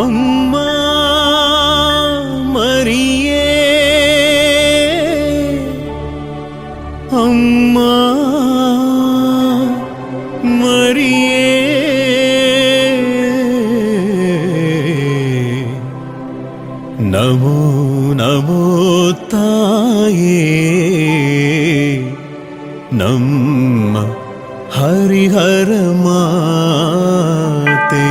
ಅಮ್ಮ ಮರಿಯೇ, ಅಮ್ಮ ಮರಿಯೇ, ನಮೋ ನಮೋ ತಾಯೇ, ನಮ್ಮ ಹರಿಹರ ಮಾತೆ.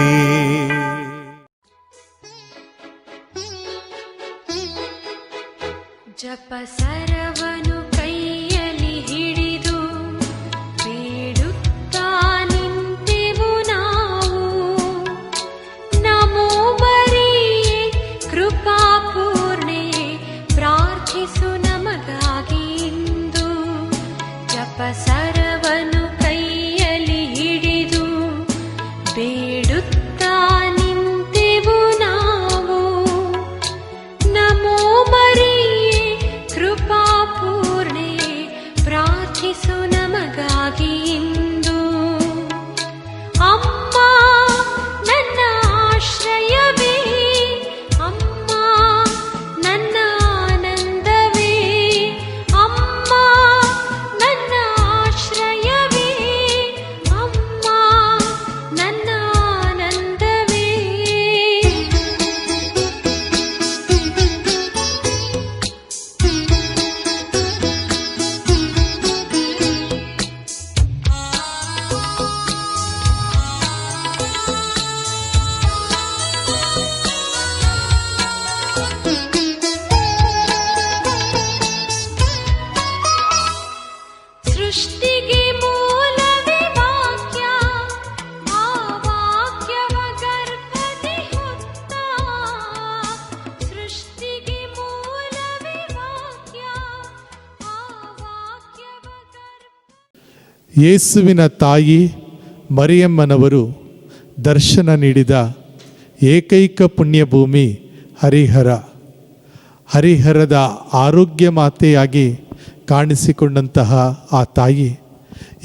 ಜಪಸರವನು ಕೈಯಲ್ಲಿ ಹಿಡಿದು ಬೇಡುತ್ತಾ ನಿಂತೆವು ನಾವು. ನಮೋ ಮರಿಯೇ ಕೃಪಾಪೂರ್ಣೆ, ಪ್ರಾರ್ಥಿಸು ನಮಗಾಗಿ ಇಂದು. ಜಪಸರವನು ಕೈಯಲ್ಲಿ ಹಿಡಿದು ಬೇಡುತ್ತಾ ನಿಂತೆವು ನಾವು. ನಮೋ ಮರಿಯೇ ಕೃಪಾಪೂರ್ಣೆ, ಪ್ರಾರ್ಥಿಸು ನಮಗಾಗಿ ಇಂದು. ಅಮ್ಮ ನನ್ನ ಆಶ್ರಯವೇ, ಅಮ್ಮ ನನ್ನ ಆನಂದವೇ, ಅಮ್ಮ ನನ್ನ ಆಶ್ರಯವೇ, ಅಮ್ಮ ನನ್ನ ಆನಂದವೇ. ಸೃಷ್ಟಿಗೆ ಮೂಲವೇ ವಾಕ್ಯ, ಆ ವಾಕ್ಯವ ಗರ್ಭದಿ ಹೊತ್ತ. ಸೃಷ್ಟಿಗೆ ಮೂಲವೇ ವಾಕ್ಯ, ಆ ವಾಕ್ಯವ ಯೇಸುವಿನ ತಾಯಿ ಮರಿಯಮ್ಮನವರು ದರ್ಶನ ನೀಡಿದ ಏಕೈಕ ಪುಣ್ಯಭೂಮಿ ಹರಿಹರ. ಹರಿಹರದ ಆರೋಗ್ಯ ಮಾತೆಯಾಗಿ ಕಾಣಿಸಿಕೊಂಡಂತಹ ಆ ತಾಯಿ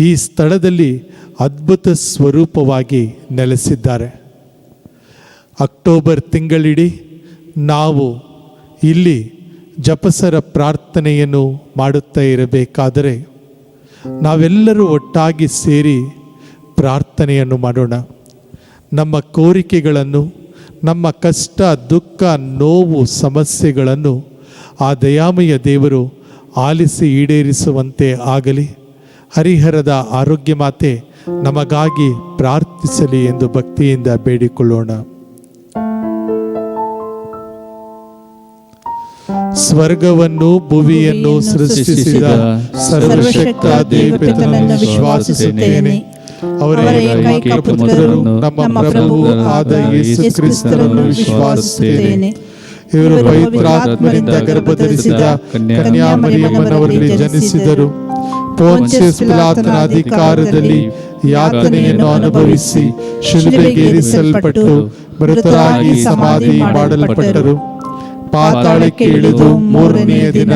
ಈ ಸ್ಥಳದಲ್ಲಿ ಅದ್ಭುತ ಸ್ವರೂಪವಾಗಿ ನೆಲೆಸಿದ್ದಾರೆ. ಅಕ್ಟೋಬರ್ ತಿಂಗಳಿಡೀ ನಾವು ಇಲ್ಲಿ ಜಪಸರ ಪ್ರಾರ್ಥನೆಯನ್ನು ಮಾಡುತ್ತಾ ಇರಬೇಕಾದರೆ ನಾವೆಲ್ಲರೂ ಒಟ್ಟಾಗಿ ಸೇರಿ ಪ್ರಾರ್ಥನೆಯನ್ನು ಮಾಡೋಣ. ನಮ್ಮ ಕೋರಿಕೆಗಳನ್ನು, ನಮ್ಮ ಕಷ್ಟ, ದುಃಖ, ನೋವು, ಸಮಸ್ಯೆಗಳನ್ನು ಆ ದಯಾಮಯ ದೇವರು ಆಲಿಸಿ ಈಡೇರಿಸುವಂತೆ ಆಗಲಿ. ಹರಿಹರದ ಆರೋಗ್ಯ ಮಾತೆ ನಮಗಾಗಿ ಪ್ರಾರ್ಥಿಸಲಿ ಎಂದು ಭಕ್ತಿಯಿಂದ ಬೇಡಿಕೊಳ್ಳೋಣ. ಸ್ವರ್ಗವನ್ನು ಭುವಿಯನ್ನು ಸೃಷ್ಟಿಸಿದ ಸರ್ವಶಕ್ತ ದೇವತೆಯನ್ನು ವಿಶ್ವಾಸಿಸುತ್ತೇನೆ. ಅವರ ಏಕೈಕ ಪುತ್ರರು ನಮ್ಮ ಪ್ರಭು ಆದ ಯೇಸು ಕ್ರಿಸ್ತರನ್ನು ವಿಶ್ವಾಸಿಸುತ್ತೇನೆ. ಇವರು ಪವಿತ್ರಾತ್ಮನಿಂದ ಗರ್ಭಧರಿಸಿದ ಕನ್ಯಾ ಮರಿಯಮ್ಮನವರಲ್ಲಿ ಜನಿಸಿದರು. ಪೋನ್ಸಿಯಸ್ ಪಿಲಾತನ ಅಧಿಕಾರದಲ್ಲಿ ಯಾತನೆಯನ್ನು ಅನುಭವಿಸಿ ಶಿಲುಬೆಗೇರಿಸಲ್ಪಟ್ಟು ಮೃತರಾಗಿ ಸಮಾಧಿ ಮಾಡಲ್ಪಟ್ಟರು. ಪಾತಾಳಕ್ಕೆ ಇಳಿದು ಮೂರನೆಯ ದಿನ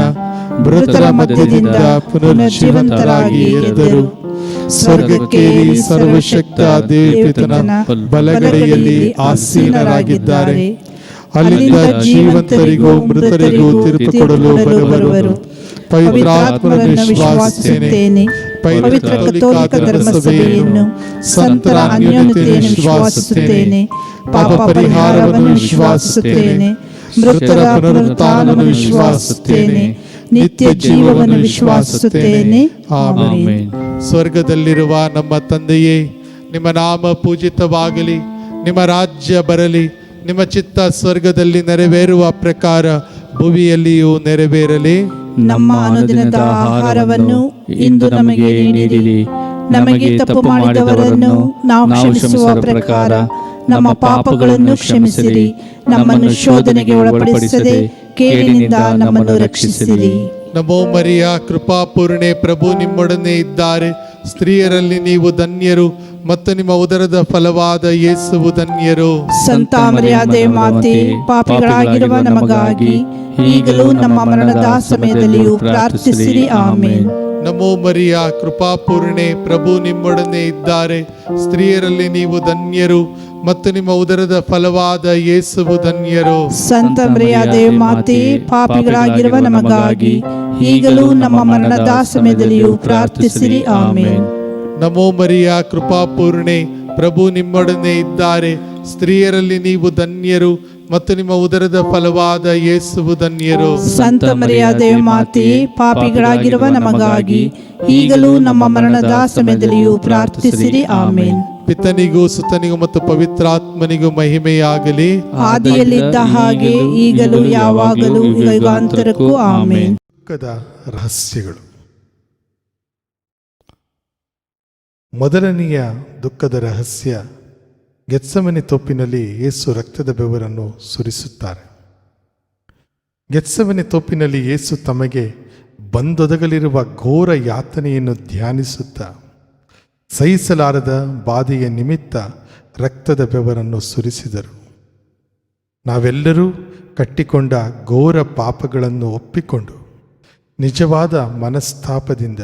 ಮೃತರ ಮಧ್ಯದಿಂದ ಪುನರ್ಜೀವಂತರಾಗಿ ಎದ್ದರು. ಸ್ವರ್ಗಕ್ಕೇರಿ ಸರ್ವಶಕ್ತ ದೇವತೆನ ಬಲಗಡೆಯಲ್ಲಿ ಆಸೀನರಾಗಿದ್ದಾರೆ. ಅಲ್ಲಿಂದ ಜೀವಂತರಿಗೂ ಮೃತರಿಗೂ ತೀರ್ಪು ಕೊಡಲು ಬರುವರು. ಪವಿತ್ರಾತ್ಮನನ್ನು ವಿಶ್ವಾಸಿಸುತ್ತೇನೆ. ಪವಿತ್ರ ಕಥೋಲಿಕ ಧರ್ಮಸಭೆಯನ್ನು, ಸಂತರ ಅನ್ಯೋನ್ಯತೆಯನ್ನು ವಿಶ್ವಾಸಿಸುತ್ತೇನೆ. ಪಾಪ ಪರಿಹಾರವನ್ನು ವಿಶ್ವಾಸಿಸುತ್ತೇನೆ. ಮೃತರ ಪುನರುತ್ಥಾನವನ್ನು ವಿಶ್ವಾಸಿಸುತ್ತೇನೆ. ನಿತ್ಯ ಜೀವವನ್ನು ವಿಶ್ವಾಸಿಸುತ್ತೇನೆ. ಆಮೆನ್. ಸ್ವರ್ಗದಲ್ಲಿರುವ ನಮ್ಮ ತಂದೆಯೇ, ನಿಮ್ಮ ನಾಮ ಪೂಜಿತವಾಗಲಿ, ನಿಮ್ಮ ರಾಜ್ಯ ಬರಲಿ, ನಿಮ್ಮ ಚಿತ್ತ ಸ್ವರ್ಗದಲ್ಲಿ ನೆರವೇರುವ ಪ್ರಕಾರ ಭುವಿಯಲ್ಲಿಯೂ ನೆರವೇರಲಿ. ನಮ್ಮ ಅನುದಿನದ ಆಹಾರವನ್ನು ಇಂದು ನಮಗೆ ನೀಡಿರಿ. ನಮಗೆ ತಪ್ಪು ಮಾಡಿದವರನ್ನು ನಾವು ಕ್ಷಮಿಸುವ ಪ್ರಕಾರ ನಮ್ಮ ಪಾಪಗಳನ್ನು ಕ್ಷಮಿಸಿರಿ. ನಮ್ಮನ್ನು ಶೋಧನೆಗೆ ಒಳಪಡಿಸದೆ ಕೇಡಿನಿಂದ ನಮ್ಮನ್ನು ರಕ್ಷಿಸಿರಿ. ನಮೋ ಮರಿಯ ಕೃಪಾಪೂರ್ಣೆ, ಪ್ರಭು ನಿಮ್ಮೊಡನೆ ಇದ್ದಾರೆ. ಸ್ತ್ರೀಯರಲ್ಲಿ ನೀವು ಧನ್ಯರು ಮತ್ತು ನಿಮ್ಮ ಉದರದ ಫಲವಾದ ಯೇಸುವು ಧನ್ಯರು. ಸಂತ ಮರಿಯಾದೆ ಮಾತೆ, ಪಾಪಿಗಳಾಗಿರುವ ನಮಗಾಗಿ ಈಗಲೂ ನಮ್ಮ ಮರಣದ ಸಮಯದಲ್ಲಿಯೂ ಪ್ರಾರ್ಥಿಸಿರಿ. ಆಮೆನ್. ನಮೋ ಮರಿಯ ಕೃಪಾಪೂರ್ಣೆ, ಪ್ರಭು ನಿಮ್ಮೊಡನೆ ಇದ್ದಾರೆ. ಸ್ತ್ರೀಯರಲ್ಲಿ ನೀವು ಧನ್ಯರು ಮತ್ತು ನಿಮ್ಮ ಉದರದ ಫಲವಾದ ಯೇಸುವು ಧನ್ಯರು. ಸಂತ ಮರಿಯಾದೆ ಮಾತೆ, ಪಾಪಿಗಳಾಗಿರುವ ನಮಗಾಗಿ ಈಗಲೂ ನಮ್ಮ ಮರಣದ ಸಮಯದಲ್ಲಿಯೂ ಪ್ರಾರ್ಥಿಸಿರಿ. ಆಮೇನ್. ನಮೋ ಮರಿಯ ಕೃಪಾಪೂರ್ಣೆ, ಪ್ರಭು ನಿಮ್ಮೊಡನೆ ಇದ್ದಾರೆ. ಸ್ತ್ರೀಯರಲ್ಲಿ ನೀವು ಧನ್ಯರು ಮತ್ತು ನಿಮ್ಮ ಉದರದ ಫಲವಾದ ಯೇಸುವು ಧನ್ಯರು. ಸಂತ ಮರಿಯಾದೆ ಮಾತೆ, ಪಾಪಿಗಳಾಗಿರುವ ನಮಗಾಗಿ ಈಗಲೂ ನಮ್ಮ ಮರಣದ ಸಮಯದಲ್ಲಿಯೂ ಪ್ರಾರ್ಥಿಸಿರಿ. ಆಮೇನ್. ಪಿತನಿಗೂ ಸುತನಿಗೂ ಮತ್ತು ಪವಿತ್ರಾತ್ಮನಿಗೂ ಮಹಿಮೆಯಾಗಲಿ. ಆದಿಯಲ್ಲಿದ್ದ ಹಾಗೆ ಈಗಲೂ ಯಾವಾಗಲೂ ಯುಗಾಂತರಕ್ಕೂ. ಆಮೇನ್. ದುಃಖದ ರಹಸ್ಯಗಳು. ಮೊದಲನೆಯ ದುಃಖದ ರಹಸ್ಯ, ಗೆತ್ಸಮನೆ ತೋಪಿನಲ್ಲಿ ಯೇಸು ರಕ್ತದ ಬೆವರನ್ನು ಸುರಿಸುತ್ತಾರೆ. ಗೆತ್ಸಮನೆ ತೋಪಿನಲ್ಲಿ ಯೇಸು ತಮಗೆ ಬಂದೊದಗಲಿರುವ ಘೋರ ಯಾತನೆಯನ್ನು ಧ್ಯಾನಿಸುತ್ತಾ ಸಹಿಸಲಾರದ ಬಾಧೆಯ ನಿಮಿತ್ತ ರಕ್ತದ ಬೆವರನ್ನು ಸುರಿಸಿದರು. ನಾವೆಲ್ಲರೂ ಕಟ್ಟಿಕೊಂಡ ಘೋರ ಪಾಪಗಳನ್ನು ಒಪ್ಪಿಕೊಂಡು ನಿಜವಾದ ಮನಸ್ತಾಪದಿಂದ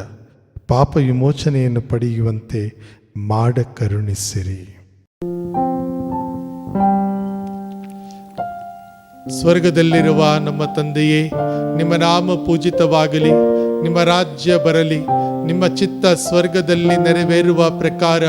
ಪಾಪ ವಿಮೋಚನೆಯನ್ನು ಪಡೆಯುವಂತೆ ಮಾಡ ಕರುಣಿಸಿರಿ. ಸ್ವರ್ಗದಲ್ಲಿರುವ ನಮ್ಮ ತಂದೆಯೇ, ನಿಮ್ಮ ನಾಮ ಪೂಜಿತವಾಗಲಿ, ನಿಮ್ಮ ರಾಜ್ಯ ಬರಲಿ, ನಿಮ್ಮ ಚಿತ್ತ ಸ್ವರ್ಗದಲ್ಲಿ ನೆರವೇರುವ ಪ್ರಕಾರ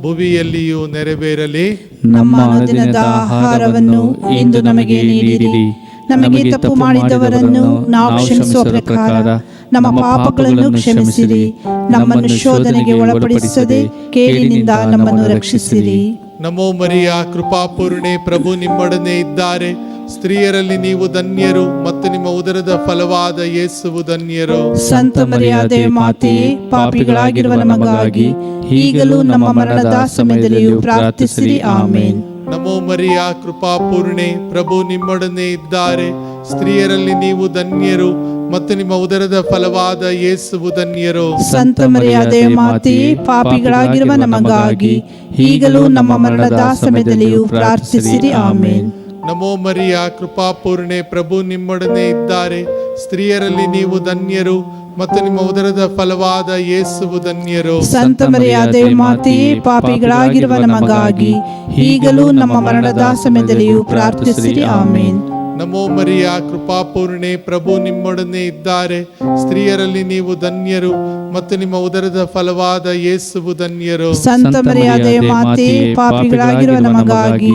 ಭುವಿಯಲ್ಲಿಯೂ ನೆರವೇರಲಿ. ನಮ್ಮ ಅನುದಿನದ ಆಹಾರವನ್ನು ಇಂದು ನಮಗೆ ನೀಡಿರಿ. ನಮಗೆ ತಪ್ಪು ಮಾಡಿದವರನ್ನು ನಾವು ಕ್ಷಮಿಸುವ ಪ್ರಕಾರ ನಮ್ಮ ಪಾಪಗಳನ್ನು ಕ್ಷಮಿಸಿರಿ. ನಮ್ಮನ್ನು ಶೋಧನೆಗೆ ಒಳಪಡಿಸದೆ ಕೇಡಿನಿಂದ ನಮ್ಮನ್ನು ರಕ್ಷಿಸಿರಿ. ನಮೋ ಮರಿಯ ಕೃಪಾಪೂರ್ಣೆ, ಪ್ರಭು ನಿಮ್ಮೊಡನೆ ಇದ್ದಾರೆ. ಸ್ತ್ರೀಯರಲ್ಲಿ ನೀವು ಧನ್ಯರು ಮತ್ತು ನಿಮ್ಮ ಉದರದ ಫಲವಾದ ಯೇಸುವು ಧನ್ಯರು. ಸಂತ ಮರಿಯಾದೆ ಮಾತೆ, ಪಾಪಿಗಳಾಗಿರುವ ನಮಗಾಗಿ ಈಗಲೂ ನಮ್ಮ ಮರಣದ ಸಮಯದಲ್ಲಿಯೂ ಪ್ರಾರ್ಥಿಸಿರಿ. ಆಮೇನ್. ನಮೋ ಮರಿಯ ಕೃಪಾಪೂರ್ಣೆ, ಪ್ರಭು ನಿಮ್ಮೊಡನೆ ಇದ್ದಾರೆ. ಸ್ತ್ರೀಯರಲ್ಲಿ ನೀವು ಧನ್ಯರು ಮತ್ತು ನಿಮ್ಮ ಉದರದ ಫಲವಾದ ಯೇಸುವು ಧನ್ಯರು. ಸಂತ ಮರಿಯಾದೆ ಮಾತೆ, ಪಾಪಿಗಳಾಗಿರುವ ನಮಗಾಗಿ ಈಗಲೂ ನಮ್ಮ ಮರಣದ ಸಮಯದಲ್ಲಿಯೂ ಪ್ರಾರ್ಥಿಸಿರಿ. ಆಮೇನ್. ನಮೋ ಮರಿಯ ಕೃಪಾಪೂರ್ಣೆ, ಪ್ರಭು ನಿಮ್ಮೊಡನೆ ಇದ್ದಾರೆ. ಸ್ತ್ರೀಯರಲ್ಲಿ ನೀವು ಧನ್ಯರು ಮತ್ತು ನಿಮ್ಮ ಉದರದ ಫಲವಾದ ಯೇಸುವು ಧನ್ಯರು. ಸಂತ ಮರಿಯಾದೆ ಮಾತೆ, ಪಾಪಿಗಳಾಗಿರುವ ನಮಗಾಗಿ ಈಗಲೂ ನಮ್ಮ ಮರಣದ ಸಮಯದಲ್ಲಿಯೂ ಪ್ರಾರ್ಥಿಸಿರಿ. ಆಮೇನ್. ನಮೋ ಮರಿಯ ಕೃಪಾಪೂರ್ಣೆ, ಪ್ರಭು ನಿಮ್ಮೊಡನೆ ಇದ್ದಾರೆ. ಸ್ತ್ರೀಯರಲ್ಲಿ ನೀವು ಧನ್ಯರು ಮತ್ತು ನಿಮ್ಮ ಉದರದ ಫಲವಾದ ಯೇಸುವು ಧನ್ಯರು. ಸಂತ ಮರಿಯಾದೆ ಮಾತೆ, ಪಾಪಿಗಳಾಗಿರುವ ನಮಗಾಗಿ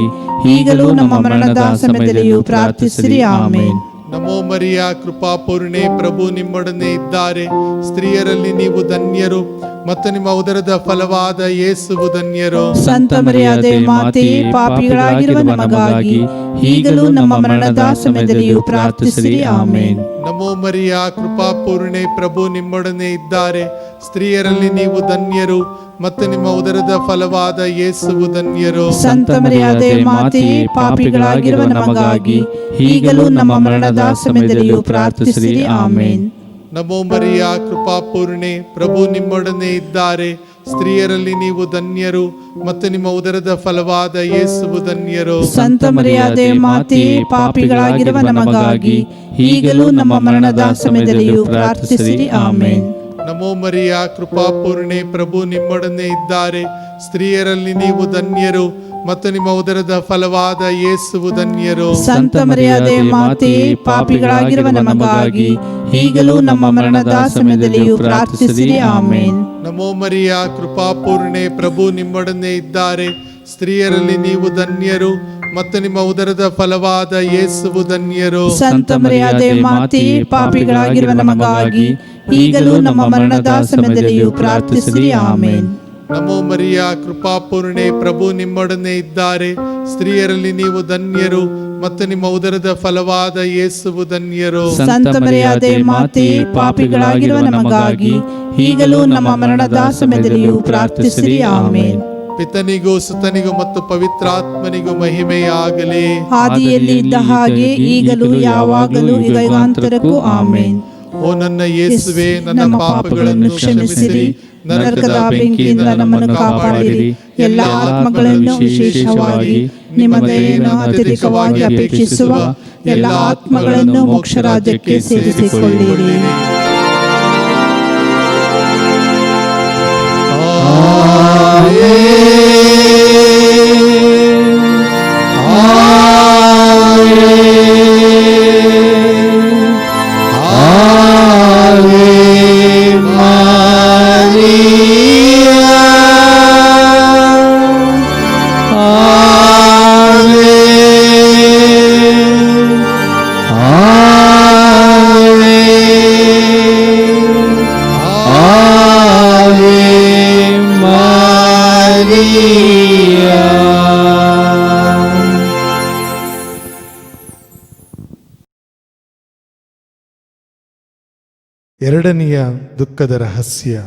ಈಗಲೂ ನಮ್ಮ ಮರಣದ ಸಮಯದಲ್ಲಿಯೂ ಪ್ರಾರ್ಥಿಸಿರಿ. ಆಮೇನ್. ನಮೋ ಮರಿಯ ಕೃಪಾಪೂರ್ಣೆ, ಪ್ರಭು ನಿಮ್ಮೊಡನೆ ಇದ್ದಾರೆ. ಸ್ತ್ರೀಯರಲ್ಲಿ ನೀವು ಧನ್ಯರು ಮತ್ತು ನಿಮ್ಮ ಉದರದ ಫಲವಾದ ಯೇಸುವು ಧನ್ಯರು. ಸಂತ ಮರಿಯಾದೆ ಮಾತೆ, ಪಾಪಿಗಳಾಗಿರುವ ನಮಗಾಗಿ ಈಗಲೂ ನಮ್ಮ ಮರಣದ ಸಮಯದಲ್ಲಿಯೂ ಪ್ರಾರ್ಥಿಸಿರಿ. ಆಮೇನ್. ನಮೋ ಮರಿಯ ಕೃಪಾಪೂರ್ಣೆ, ಪ್ರಭು ನಿಮ್ಮೊಡನೆ ಇದ್ದಾರೆ. ಸ್ತ್ರೀಯರಲ್ಲಿ ನೀವು ಧನ್ಯರು ಮತ್ತು ನಿಮ್ಮ ಉದರದ ಫಲವಾದ ಯೇಸುವು ಧನ್ಯರು. ಸಂತ ಮರಿಯಾದೆ ಮಾತೆ, ಪಾಪಿಗಳಾಗಿರುವ ನಮಗಾಗಿ ಈಗಲೂ ನಮ್ಮ ಮರಣದ ಸಮಯದಲ್ಲಿಯೂ ಪ್ರಾರ್ಥಿಸಿರಿ. ಆಮೇನ್. ನಮೋ ಮರಿಯ ಕೃಪಾಪೂರ್ಣೆ, ಪ್ರಭು ನಿಮ್ಮೊಡನೆ ಇದ್ದಾರೆ. ಸ್ತ್ರೀಯರಲ್ಲಿ ನೀವು ಧನ್ಯರು ಮತ್ತು ನಿಮ್ಮ ಉದರದ ಫಲವಾದ ಯೇಸುವು ಧನ್ಯರು. ಸಂತ ಮರಿಯಾದೆ ಮಾತೆ, ಪಾಪಿಗಳಾಗಿರುವ ನಮಗಾಗಿ ಈಗಲೂ ನಮ್ಮ ಮರಣದ ಸಮಯದಲ್ಲಿಯೂ ಪ್ರಾರ್ಥಿಸಿರಿ. ಆಮೇನ್. ನಮೋ ಮರಿಯ ಕೃಪಾಪೂರ್ಣೆ, ಪ್ರಭು ನಿಮ್ಮೊಡನೆ ಇದ್ದಾರೆ. ಸ್ತ್ರೀಯರಲ್ಲಿ ನೀವು ಧನ್ಯರು ಮತ್ತು ನಿಮ್ಮ ಉದರದ ಫಲವಾದ ಯೇಸುವು ಧನ್ಯರು. ಸಂತ ಮರಿಯಾದೆ ಮಾತೆ, ಪಾಪಿಗಳಾಗಿರುವ ನಮಗಾಗಿ ಈಗಲೂ ನಮ್ಮ ಮರಣದ ಸಮಯದಲ್ಲಿಯೂ ಪ್ರಾರ್ಥಿಸಿರಿ. ಆಮೇನ್. ನಮೋ ಮರಿಯ ಕೃಪಾಪೂರ್ಣೆ, ಪ್ರಭು ನಿಮ್ಮೊಡನೆ ಇದ್ದಾರೆ. ಸ್ತ್ರೀಯರಲ್ಲಿ ನೀವು ಧನ್ಯರು ಮತ್ತು ನಿಮ್ಮ ಉದರದ ಫಲವಾದ ಯೇಸುವು ಧನ್ಯರು. ಸಂತ ಮರಿಯಾದೆ ಮಾತೆ, ಪಾಪಿಗಳಾಗಿರುವ ನಮಗಾಗಿ ಈಗಲೂ ನಮ್ಮ ಮರಣದ ಸಮಯದಲ್ಲಿಯೂ ಪ್ರಾರ್ಥಿಸಿರಿ. ಆಮೇನ್. ನಮೋ ಮರಿಯ ಕೃಪಾಪೂರ್ಣೆ, ಪ್ರಭು ನಿಮ್ಮೊಡನೆ ಇದ್ದಾರೆ. ಸ್ತ್ರೀಯರಲ್ಲಿ ನೀವು ಧನ್ಯರು ಮತ್ತು ನಿಮ್ಮ ಉದರದ ಫಲವಾದ ಯೇಸುವು ಧನ್ಯರು. ಸಂತ ಮರಿಯಾದೆ ಮಾತೆ, ಪಾಪಿಗಳಾಗಿರುವ ನಮಗಾಗಿ ಈಗಲೂ ನಮ್ಮ ಮರಣದ ಸಮಯದಲ್ಲಿಯೂ ಪ್ರಾರ್ಥಿಸಿರಿ. ಆಮೇನ್. ಪಿತನಿಗೂ ಸುತನಿಗೂ ಮತ್ತು ಪವಿತ್ರಾತ್ಮನಿಗೂ ಮಹಿಮೆಯಾಗಲಿ. ಆದಿಯಲ್ಲಿ ಇದ್ದ ಹಾಗೆ ಈಗಲೂ ಯಾವಾಗಲೂ ಯುಗಾಂತರಕ್ಕೂ. ಆಮೇನ್. ಓ ನನ್ನ ಯೇಸುವೆ, ನನ್ನ ಪಾಪಗಳನ್ನು ಕ್ಷಮಿಸಿರಿ, ನರಕದ ಬೆಂಕಿಯಿಂದ ನಮ್ಮನ್ನು ಕಾಪಾಡಿರಿ. ಎಲ್ಲ ಆತ್ಮಗಳನ್ನು, ವಿಶೇಷವಾಗಿ ನಿಮ್ಮ ದಯೆಯನ್ನು ಅತ್ಯಧಿಕವಾಗಿ ಅಪೇಕ್ಷಿಸುವ ಎಲ್ಲ ಆತ್ಮಗಳನ್ನು ಮೋಕ್ಷ ರಾಜ್ಯಕ್ಕೆ ಸೇರಿಸಿಕೊಳ್ಳಿರಿ. ಎರಡನೆಯ ದುಃಖದ ರಹಸ್ಯ,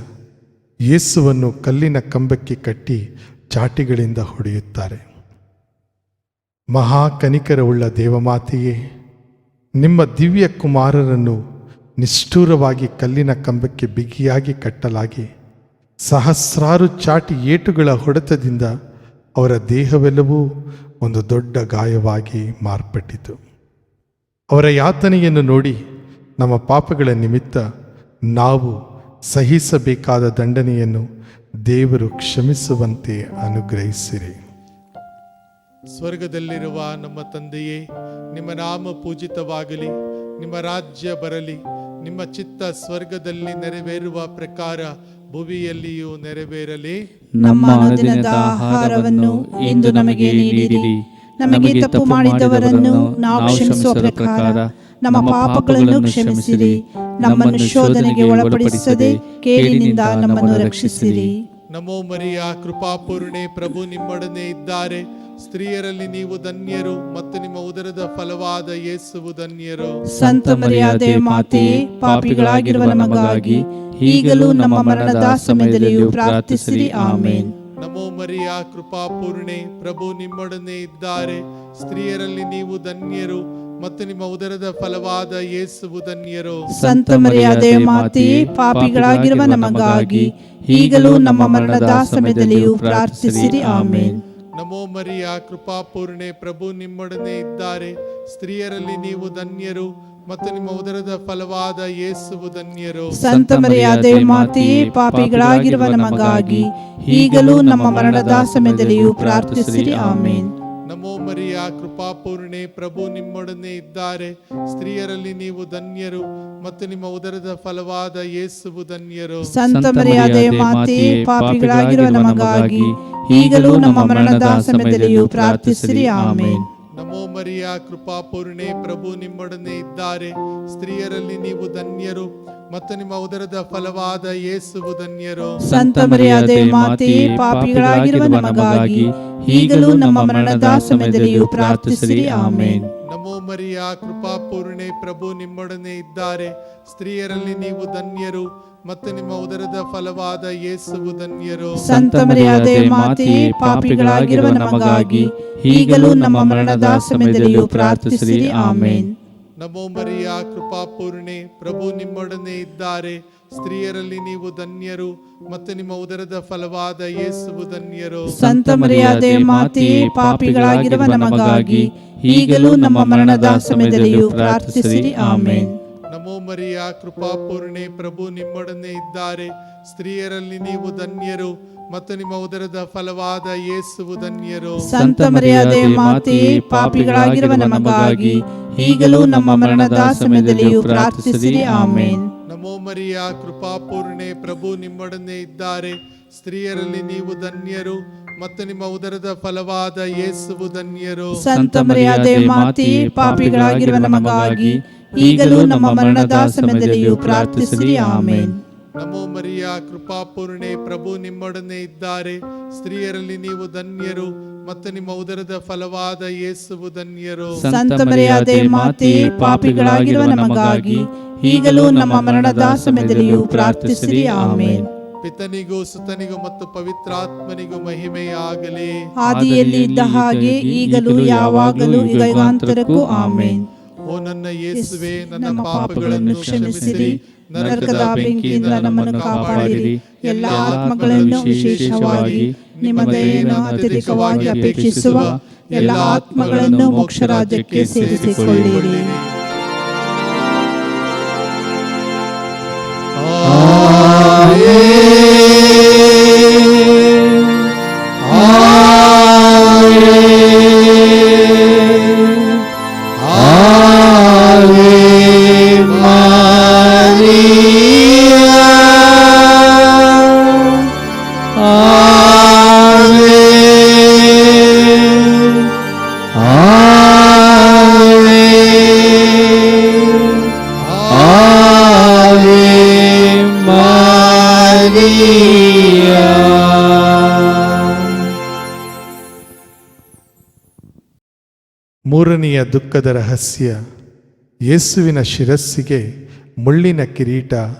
ಯೇಸುವನ್ನು ಕಲ್ಲಿನ ಕಂಬಕ್ಕೆ ಕಟ್ಟಿ ಚಾಟಿಗಳಿಂದ ಹೊಡೆಯುತ್ತಾರೆ. ಮಹಾ ಕನಿಕರವುಳ್ಳ ದೇವಮಾತೆಯೇ, ನಿಮ್ಮ ದಿವ್ಯ ಕುಮಾರರನ್ನು ನಿಷ್ಠೂರವಾಗಿ ಕಲ್ಲಿನ ಕಂಬಕ್ಕೆ ಬಿಗಿಯಾಗಿ ಕಟ್ಟಲಾಗಿ ಸಹಸ್ರಾರು ಚಾಟಿ ಏಟುಗಳ ಹೊಡೆತದಿಂದ ಅವರ ದೇಹವೆಲ್ಲವೂ ಒಂದು ದೊಡ್ಡ ಗಾಯವಾಗಿ ಮಾರ್ಪಟ್ಟಿತು. ಅವರ ಯಾತನೆಯನ್ನು ನೋಡಿ ನಮ್ಮ ಪಾಪಗಳ ನಿಮಿತ್ತ ನಾವು ಸಹಿಸಬೇಕಾದ ದಂಡನೆಯನ್ನು ದೇವರು ಕ್ಷಮಿಸುವಂತೆ ಅನುಗ್ರಹಿಸಿರಿ. ಸ್ವರ್ಗದಲ್ಲಿರುವ ನಮ್ಮ ತಂದೆಯೇ, ನಿಮ್ಮ ನಾಮ ಪೂಜಿತವಾಗಲಿ, ನಿಮ್ಮ ರಾಜ್ಯ ಬರಲಿ, ನಿಮ್ಮ ಚಿತ್ತ ಸ್ವರ್ಗದಲ್ಲಿ ನೆರವೇರುವ ಪ್ರಕಾರ ಭುವಿಯಲ್ಲಿಯೂ ನೆರವೇರಲಿ. ನಮ್ಮ ಅನುದಿನದ ಆಹಾರವನ್ನು ಇಂದು ನಮಗೆ ನೀಡಿರಿ. ನಮಗೆ ತಪ್ಪು ಮಾಡಿದವರನ್ನು ನಾವು ಕ್ಷಮಿಸುವ ಪ್ರಕಾರ ನಮ್ಮ ಪಾಪಗಳನ್ನು ಕ್ಷಮಿಸಿರಿ. ನಮ್ಮನ್ನು ಶೋಧನೆಗೆ ಒಳಪಡಿಸದೆ ಕೇಡಿನಿಂದ ನಮ್ಮನ್ನು ರಕ್ಷಿಸಿರಿ. ನಮೋ ಮರಿಯ, ಕೃಪಾಪೂರ್ಣೆ, ಪ್ರಭು ನಿಮ್ಮೊಡನೆ ಇದ್ದಾರೆ. ಸ್ತ್ರೀಯರಲ್ಲಿ ನೀವು ಧನ್ಯರು ಮತ್ತು ನಿಮ್ಮ ಉದರದ ಫಲವಾದ ಯೇಸುವು ಧನ್ಯರು. ಸಂತ ಮರಿಯಾದೆ ಮಾತೆಯೇ, ಪಾಪಿಗಳಾಗಿರುವ ನಮಗಾಗಿ ಈಗಲೂ ನಮ್ಮ ಮರಣದ ಸಮಯದಲ್ಲಿಯೂ ಪ್ರಾರ್ಥಿಸಿರಿ. ಆಮೇನ್. ನಮೋ ಮರಿಯ, ಕೃಪಾಪೂರ್ಣೆ, ಪ್ರಭು ನಿಮ್ಮೊಡನೆ ಇದ್ದಾರೆ. ಸ್ತ್ರೀಯರಲ್ಲಿ ನೀವು ಧನ್ಯರು ಮತ್ತು ನಿಮ್ಮ ಉದರದ ಫಲವಾದ ಯೇಸುವು ಧನ್ಯರು. ಸಂತ ಮರಿಯಾದೆ ಮಾತೆಯೇ, ಪಾಪಿಗಳಾಗಿರುವ ನಮಗಾಗಿ ಈಗಲೂ ನಮ್ಮ ಮರಣದ ಸಮಯದಲ್ಲಿಯೂ ಪ್ರಾರ್ಥಿಸಿರಿ. ಆಮೇನ್. ನಮೋ ಮರಿಯ, ಕೃಪಾಪೂರ್ಣೆ, ಪ್ರಭು ನಿಮ್ಮೊಡನೆ ಇದ್ದಾರೆ. ಸ್ತ್ರೀಯರಲ್ಲಿ ನೀವು ಧನ್ಯರು ಮತ್ತು ನಿಮ್ಮ ಉದರದ ಫಲವಾದ ಯೇಸುವು ಧನ್ಯರು. ಸಂತ ಮರಿಯಾದೆ ಮಾತೆಯೇ, ಪಾಪಿಗಳಾಗಿರುವ ನಮಗಾಗಿ ಈಗಲೂ ನಮ್ಮ ಮರಣದ ಸಮಯದಲ್ಲಿಯೂ ಪ್ರಾರ್ಥಿಸಿರಿ. ಆಮೇನ್. ನಮೋ ಮರಿಯ, ಕೃಪಾಪೂರ್ಣೆ, ಪ್ರಭು ನಿಮ್ಮೊಡನೆ ಇದ್ದಾರೆ. ಸ್ತ್ರೀಯರಲ್ಲಿ ನೀವು ಧನ್ಯರು ಮತ್ತು ನಿಮ್ಮ ಉದರದ ಫಲವಾದ ಯೇಸುವು ಧನ್ಯರು. ಸಂತ ಮರಿಯಾದೆ ಮಾತೆಯೇ, ಪಾಪಿಗಳಾಗಿರುವ ನಮಗಾಗಿ ಈಗಲೂ ನಮ್ಮ ಮರಣದ ಸಮಯದಲ್ಲಿಯೂ ಪ್ರಾರ್ಥಿಸಿರಿ. ಆಮೇನ್. ನಮೋ ಮರಿಯ, ಕೃಪಾಪೂರ್ಣೆ, ಪ್ರಭು ನಿಮ್ಮೊಡನೆ ಇದ್ದಾರೆ. ಸ್ತ್ರೀಯರಲ್ಲಿ ನೀವು ಧನ್ಯರು ಮತ್ತು ನಿಮ್ಮ ಉದರದ ಫಲವಾದ ಯೇಸುವು ಧನ್ಯರು. ಸಂತ ಮರಿಯಾದೆ ಮಾತೆಯೇ, ಪಾಪಿಗಳಾಗಿರುವ ನಮಗಾಗಿ ಈಗಲೂ ನಮ್ಮ ಮರಣದ ಸಮಯದಲ್ಲಿಯೂ ಪ್ರಾರ್ಥಿಸಿರಿ. ಆಮೇನ್. ನಮೋ ಮರಿಯ, ಕೃಪಾಪೂರ್ಣೆ, ಪ್ರಭು ನಿಮ್ಮೊಡನೆ ಇದ್ದಾರೆ. ಸ್ತ್ರೀಯರಲ್ಲಿ ನೀವು ಧನ್ಯರು ಮತ್ತು ನಿಮ್ಮ ಉದರದ ಫಲವಾದ ಯೇಸುವು ಧನ್ಯರು. ಸಂತ ಮರಿಯಾದೆ ಮಾತೆಯೇ, ಪಾಪಿಗಳಾಗಿರುವ ನಮಗಾಗಿ ಈಗಲೂ ನಮ್ಮ ಮರಣದ ಸಮಯದಲ್ಲಿಯೂ ಪ್ರಾರ್ಥಿಸಿರಿ. ಆಮೇನ್. ನಮೋ ಮರಿಯ, ಕೃಪಾಪೂರ್ಣೆ, ಪ್ರಭು ನಿಮ್ಮೊಡನೆ ಇದ್ದಾರೆ. ಸ್ತ್ರೀಯರಲ್ಲಿ ನೀವು ಧನ್ಯರು ಮತ್ತು ನಿಮ್ಮ ಉದರದ ಫಲವಾದ ಯೇಸುವು ಧನ್ಯರು. ಸಂತ ಮರಿಯಾದೆ ಮಾತೆಯೇ, ಪಾಪಿಗಳಾಗಿರುವ ನಮಗಾಗಿ ಈಗಲೂ ನಮ್ಮ ಮರಣದ ಸಮಯದಲ್ಲಿಯೂ ಪ್ರಾರ್ಥಿಸಿರಿ. ಆಮೇನ್. ನಮೋ ಮರಿಯ, ಕೃಪಾಪೂರ್ಣೆ, ಪ್ರಭು ನಿಮ್ಮೊಡನೆ ಇದ್ದಾರೆ. ಸ್ತ್ರೀಯರಲ್ಲಿ ನೀವು ಧನ್ಯರು ಮತ್ತು ನಿಮ್ಮ ಉದರದ ಫಲವಾದ ಯೇಸುವು ಧನ್ಯರು. ಸಂತ ಮರಿಯಾದೆ ಮಾತೆಯೇ, ಪಾಪಿಗಳಾಗಿರುವ ನಮಗಾಗಿ ಈಗಲೂ ನಮ್ಮ ಮರಣದ ಸಮಯದಲ್ಲಿಯೂ ಪ್ರಾರ್ಥಿಸಿರಿ. ಆಮೇನ್. ನಮೋ ಮರಿಯ, ಕೃಪಾಪೂರ್ಣೆ, ಪ್ರಭು ನಿಮ್ಮೊಡನೆ ಇದ್ದಾರೆ. ಸ್ತ್ರೀಯರಲ್ಲಿ ನೀವು ಧನ್ಯರು ಮತ್ತು ನಿಮ್ಮ ಉದರದ ಫಲವಾದ ಯೇಸುವು ಧನ್ಯರು. ಸಂತ ಮರಿಯಾದೆ ಮಾತೆಯೇ, ಪಾಪಿಗಳಾಗಿರುವ ನಮಗಾಗಿ ಈಗಲೂ ನಮ್ಮ ಮರಣದ ಸಮಯದಲ್ಲಿಯೂ ಪ್ರಾರ್ಥಿಸಿರಿ. ಆಮೇನ್. ನಮೋ ಮರಿಯ, ಕೃಪಾಪೂರ್ಣೆ, ಪ್ರಭು ನಿಮ್ಮೊಡನೆ ಇದ್ದಾರೆ. ಸ್ತ್ರೀಯರಲ್ಲಿ ನೀವು ಧನ್ಯರು ಮತ್ತು ನಿಮ್ಮ ಉದರದ ಫಲವಾದ ಯೇಸುವು ಧನ್ಯರು. ಸಂತ ಮರಿಯಾದೆ ಮಾತೆಯೇ, ಪಾಪಿಗಳಾಗಿರುವ ನಮಗಾಗಿ ಈಗಲೂ ನಮ್ಮ ಮರಣದ ಸಮಯದಲ್ಲಿಯೂ ಪ್ರಾರ್ಥಿಸಿರಿ. ಆಮೇನ್. ಪಿತನಿಗೂ ಸುತನಿಗೂ ಮತ್ತು ಪವಿತ್ರಾತ್ಮನಿಗೂ ಮಹಿಮೆಯಾಗಲಿ. ಆದಿಯಲ್ಲಿ ಇದ್ದ ಹಾಗೆ ಈಗಲೂ ಯಾವಾಗಲೂ ಯುಗಾಂತರಕ್ಕೂ. ಆಮೇನ್. ಓ ನನ್ನ ಯೇಸುವೆ, ನನ್ನ ಪಾಪಗಳನ್ನು ಕ್ಷಮಿಸಿರಿ, ನರಕದ ಬೆಂಕಿಯಿಂದ ನಮ್ಮನ್ನು ಕಾಪಾಡಿರಿ. ಎಲ್ಲ ಆತ್ಮಗಳನ್ನು, ವಿಶೇಷವಾಗಿ ನಿಮ್ಮ ದಯೆಯನ್ನು ಅತ್ಯಧಿಕವಾಗಿ ಅಪೇಕ್ಷಿಸುವ ಎಲ್ಲ ಆತ್ಮಗಳನ್ನು ಮೋಕ್ಷ ರಾಜ್ಯಕ್ಕೆ ಸೇರಿಸಿಕೊಳ್ಳಿರಿ. ಮೂರನೆಯ ದುಃಖದ ರಹಸ್ಯ, ಯೇಸುವಿನ ಶಿರಸ್ಸಿಗೆ ಮುಳ್ಳಿನ ಕಿರೀಟ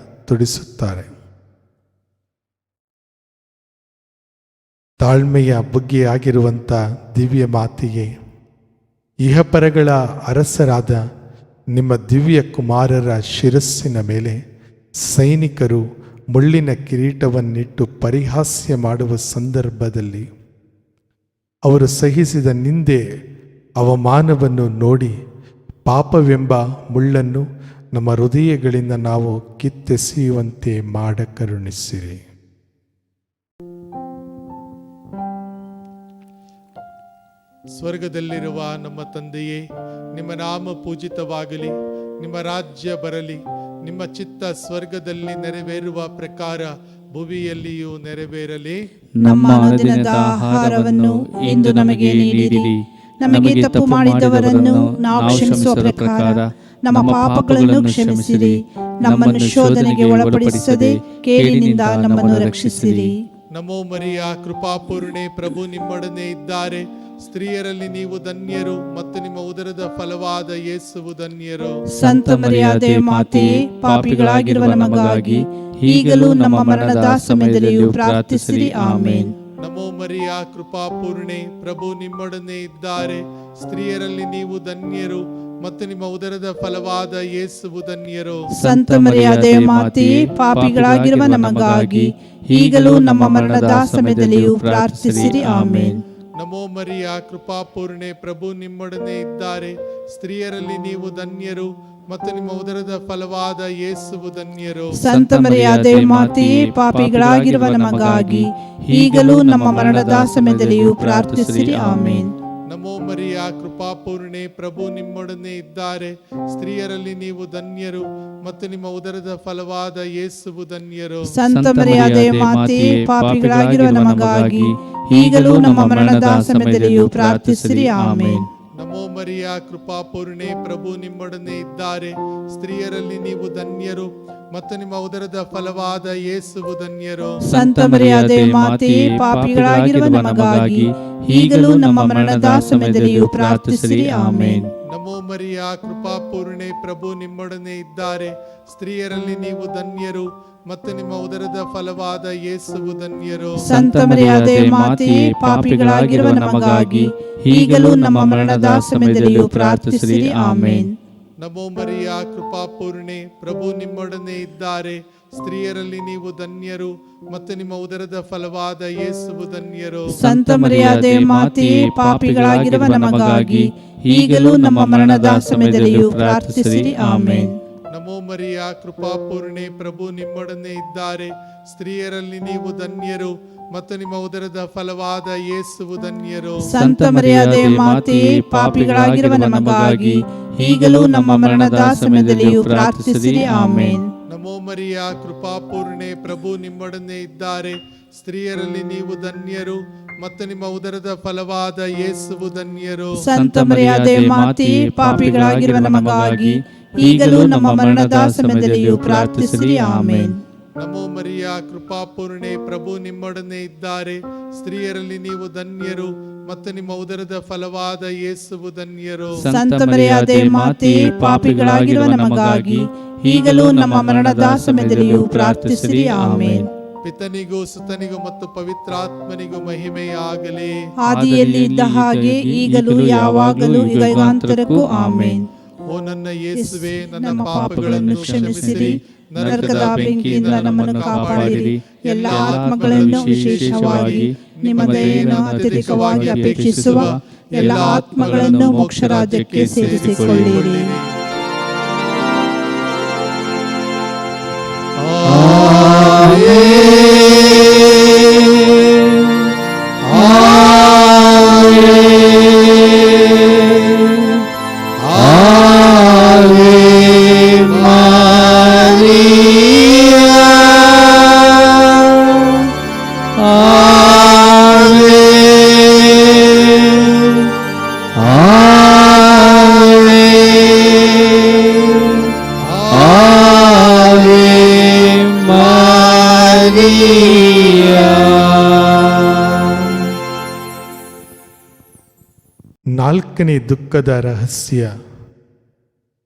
ತೊಡಿಸುತ್ತಾರೆ. ತಾಳ್ಮೆಯ ಬುಗ್ಗೆಯಾಗಿರುವಂಥ ದಿವ್ಯ ಮಾತೆಯೇ, ಇಹಪರಗಳ ಅರಸರಾದ ನಿಮ್ಮ ದಿವ್ಯ ಕುಮಾರರ ಶಿರಸ್ಸಿನ ಮೇಲೆ ಸೈನಿಕರು ಮುಳ್ಳಿನ ಕಿರೀಟವನ್ನಿಟ್ಟು ಪರಿಹಾಸ್ಯ ಮಾಡುವ ಸಂದರ್ಭದಲ್ಲಿ ಅವರು ಸಹಿಸಿದ ನಿಂದೆ ಅವಮಾನವನ್ನು ನೋಡಿ ಪಾಪವೆಂಬ ಮುಳ್ಳನ್ನು ನಮ್ಮ ಹೃದಯಗಳಿಂದ ನಾವು ಕಿತ್ತೆಸೆಯುವಂತೆ ಮಾಡ ಕರುಣಿಸಿರಿ. ಸ್ವರ್ಗದಲ್ಲಿರುವ ನಮ್ಮ ತಂದೆಯೇ, ನಿಮ್ಮ ನಾಮ ಪೂಜಿತವಾಗಲಿ, ನಿಮ್ಮ ರಾಜ್ಯ ಬರಲಿ, ನಿಮ್ಮ ಚಿತ್ತ ಸ್ವರ್ಗದಲ್ಲಿ ನೆರವೇರುವ ಪ್ರಕಾರ ಭುವಿಯಲ್ಲಿಯೂ ನೆರವೇರಲಿ. ನಮ್ಮ ಅನುದಿನದ ಆಹಾರವನ್ನು ಇಂದು ನಮಗೆ ನೀಡಿರಿ. ನಮಗೆ ತಪ್ಪು ಮಾಡಿದವರನ್ನು ನಾವು ಕ್ಷಮಿಸುವ ಪ್ರಕಾರ ನಮ್ಮ ಪಾಪಗಳನ್ನು ಕ್ಷಮಿಸಿರಿ. ನಮ್ಮನ್ನು ಶೋಧನೆಗೆ ಒಳಪಡಿಸದೆ ಕೇಡಿನಿಂದ ನಮ್ಮನ್ನು ರಕ್ಷಿಸಿರಿ. ನಮೋ ಮರಿಯ, ಕೃಪಾಪೂರ್ಣೆ, ಪ್ರಭು ನಿಮ್ಮೊಡನೆ ಇದ್ದಾರೆ. ಸ್ತ್ರೀಯರಲ್ಲಿ ನೀವು ಧನ್ಯರು ಮತ್ತು ನಿಮ್ಮ ಉದರದ ಫಲವಾದ ಯೇಸುವು ಧನ್ಯರು. ಸಂತ ಮರಿಯಾದೆ ಮಾತೆಯೇ, ಪಾಪಿಗಳಾಗಿರುವ ನಮಗಾಗಿ ಈಗಲೂ ನಮ್ಮ ಮರಣದ ಸಮಯದಲ್ಲಿಯೂ ಪ್ರಾರ್ಥಿಸಿರಿ. ಆಮೇನ್. ನಮೋ ಮರಿಯ, ಕೃಪಾಪೂರ್ಣೆ, ಪ್ರಭು ನಿಮ್ಮೊಡನೆ ಇದ್ದಾರೆ. ಸ್ತ್ರೀಯರಲ್ಲಿ ನೀವು ಧನ್ಯರು ಮತ್ತು ನಿಮ್ಮ ಉದರದ ಫಲವಾದ ಯೇಸುವು ಧನ್ಯರು. ಸಂತ ಮರಿಯಾದೆ ಮಾತೆಯೇ, ಪಾಪಿಗಳಾಗಿರುವ ನಮಗಾಗಿ ಈಗಲೂ ನಮ್ಮ ಮರಣದ ಸಮಯದಲ್ಲಿಯೂ ಪ್ರಾರ್ಥಿಸಿರಿ. ಆಮೇನ್. ನಮೋ ಮರಿಯ, ಕೃಪಾಪೂರ್ಣೆ, ಪ್ರಭು ನಿಮ್ಮೊಡನೆ ಇದ್ದಾರೆ. ಸ್ತ್ರೀಯರಲ್ಲಿ ನೀವು ಧನ್ಯರು ಮತ್ತು ನಿಮ್ಮ ಉದರದ ಫಲವಾದ ಯೇಸುವು ಧನ್ಯರು. ಸಂತ ಮರಿಯಾದೆ ಮಾತೆಯೇ, ಪಾಪಿಗಳಾಗಿರುವ ನಮಗಾಗಿ ಈಗಲೂ ನಮ್ಮ ಮರಣದ ಸಮಯದಲ್ಲಿಯೂ ಪ್ರಾರ್ಥಿಸಿರಿ. ಆಮೇನ್. ನಮೋ ಮರಿಯ, ಕೃಪಾಪೂರ್ಣೆ, ಪ್ರಭು ನಿಮ್ಮೊಡನೆ ಇದ್ದಾರೆ. ಸ್ತ್ರೀಯರಲ್ಲಿ ನೀವು ಧನ್ಯರು ಮತ್ತು ನಿಮ್ಮ ಉದರದ ಫಲವಾದ ಯೇಸುವು ಧನ್ಯರು. ಸಂತ ಮರಿಯಾದೆ ಮಾತೆಯೇ, ಪಾಪಿಗಳಾಗಿರುವ ನಮಗಾಗಿ ಈಗಲೂ ನಮ್ಮ ಮರಣದ ಸಮಯದಲ್ಲಿಯೂ ಪ್ರಾರ್ಥಿಸಿರಿ. ಆಮೇನ್. ನಮೋ ಮರಿಯ, ಕೃಪಾಪೂರ್ಣೆ, ಪ್ರಭು ನಿಮ್ಮೊಡನೆ ಇದ್ದಾರೆ. ಸ್ತ್ರೀಯರಲ್ಲಿ ನೀವು ಧನ್ಯರು ಮತ್ತು ನಿಮ್ಮ ಉದರದ ಫಲವಾದ ಯೇಸುವು ಧನ್ಯರು. ಸಂತ ಮರಿಯಾದೆ ಮಾತೆಯೇ, ಪಾಪಿಗಳಾಗಿರುವ ನಮಗಾಗಿ ಈಗಲೂ ನಮ್ಮ ಮರಣದ ಸಮಯದಲ್ಲಿಯೂ ಪ್ರಾರ್ಥಿಸಿರಿ. ಆಮೇನ್. ನಮೋ ಮರಿಯ, ಕೃಪಾಪೂರ್ಣೆ, ಪ್ರಭು ನಿಮ್ಮೊಡನೆ ಇದ್ದಾರೆ. ಸ್ತ್ರೀಯರಲ್ಲಿ ನೀವು ಧನ್ಯರು ಮತ್ತು ನಿಮ್ಮ ಉದರದ ಫಲವಾದ ಯೇಸುವು ಧನ್ಯರು. ಸಂತ ಮರಿಯಾದೆ ಮಾತೆಯೇ, ಪಾಪಿಗಳಾಗಿರುವ ನಮಗಾಗಿ ಈಗಲೂ ನಮ್ಮ ಮರಣದ ಸಮಯದಲ್ಲಿಯೂ ಪ್ರಾರ್ಥಿಸಿರಿ. ಆಮೇನ್. ನಮೋ ಮರಿಯ, ಕೃಪಾಪೂರ್ಣೆ, ಪ್ರಭು ನಿಮ್ಮೊಡನೆ ಇದ್ದಾರೆ. ಸ್ತ್ರೀಯರಲ್ಲಿ ನೀವು ಧನ್ಯರು ಮತ್ತು ನಿಮ್ಮ ಉದರದ ಫಲವಾದ ಯೇಸುವು ಧನ್ಯರು. ಸಂತ ಮರಿಯಾದೆ ಮಾತೆಯೇ, ಪಾಪಿಗಳಾಗಿರುವ ನಮಗಾಗಿ ಈಗಲೂ ನಮ್ಮ ಮರಣದ ಸಮಯದಲ್ಲಿಯೂ ಪ್ರಾರ್ಥಿಸಿರಿ. ಆಮೇನ್. ನಮೋ ಮರಿಯ, ಕೃಪಾಪೂರ್ಣೆ, ಪ್ರಭು ನಿಮ್ಮೊಡನೆ ಇದ್ದಾರೆ. ಸ್ತ್ರೀಯರಲ್ಲಿ ನೀವು ಧನ್ಯರು ಮತ್ತು ನಿಮ್ಮ ಉದರದ ಫಲವಾದ ಯೇಸುವು ಧನ್ಯರು. ಸಂತ ಮರಿಯಾದೆ ಮಾತೆಯೇ, ಪಾಪಿಗಳಾಗಿರುವ ನಮಗಾಗಿ ಈಗಲೂ ನಮ್ಮ ಮರಣದ ಸಮಯದಲ್ಲಿಯೂ ಪ್ರಾರ್ಥಿಸಿರಿ. ಆಮೇನ್. ನಮೋ ಮರಿಯ, ಕೃಪಾಪೂರ್ಣೆ, ಪ್ರಭು ನಿಮ್ಮೊಡನೆ ಇದ್ದಾರೆ. ಸ್ತ್ರೀಯರಲ್ಲಿ ನೀವು ಧನ್ಯರು ಮತ್ತು ನಿಮ್ಮ ಉದರದ ಫಲವಾದ ಯೇಸುವು ಧನ್ಯರು. ಸಂತ ಮರಿಯಾದೆ ಮಾತೆಯೇ, ಪಾಪಿಗಳಾಗಿರುವ ನಮಗಾಗಿ ಈಗಲೂ ನಮ್ಮ ಮರಣದ ಸಮಯದಲ್ಲಿಯೂ ಪ್ರಾರ್ಥಿಸಿರಿ. ಆಮೇನ್. ನಮೋ ಮರಿಯ, ಕೃಪಾಪೂರ್ಣೆ, ಪ್ರಭು ನಿಮ್ಮೊಡನೆ ಇದ್ದಾರೆ. ಸ್ತ್ರೀಯರಲ್ಲಿ ನೀವು ಧನ್ಯರು ಮತ್ತು ನಿಮ್ಮ ಉದರದ ಫಲವಾದ ಯೇಸುವು ಧನ್ಯರು. ಸಂತ ಮರಿಯಾದೆ ಮಾತೆಯೇ, ಪಾಪಿಗಳಾಗಿರುವ ನಮಗಾಗಿ ಈಗಲೂ ನಮ್ಮ ಮರಣದ ಸಮಯದಲ್ಲಿಯೂ ಪ್ರಾರ್ಥಿಸಿರಿ. ಆಮೇನ್. ಪಿತನಿಗೂ ಸುತನಿಗೂ ಮತ್ತು ಪವಿತ್ರಾತ್ಮನಿಗೂ ಮಹಿಮೆಯಾಗಲಿ. ಆದಿಯಲ್ಲಿ ಇದ್ದ ಹಾಗೆ ಈಗಲೂ ಯಾವಾಗಲೂ ಯುಗಾಂತರಕ್ಕೂ. ಆಮೇನ್. ಓ ನನ್ನ ಯೇಸುವೆ, ನನ್ನ ಪಾಪಗಳನ್ನು ಕ್ಷಮಿಸಿರಿ, ನರಕದ ಬೆಂಕಿಯಿಂದ ನಮ್ಮನ್ನು ಕಾಪಾಡಿರಿ. ಎಲ್ಲ ಆತ್ಮಗಳನ್ನು, ವಿಶೇಷವಾಗಿ ನಿಮ್ಮ ದಯೆಯನ್ನು ಅತ್ಯಧಿಕವಾಗಿ ಅಪೇಕ್ಷಿಸುವ ಎಲ್ಲ ಆತ್ಮಗಳನ್ನು ಮೋಕ್ಷ ರಾಜ್ಯಕ್ಕೆ ಸೇರಿಸಿಕೊಳ್ಳಿರಿ. ನಾಲ್ಕನೇ ದುಃಖದ ರಹಸ್ಯ,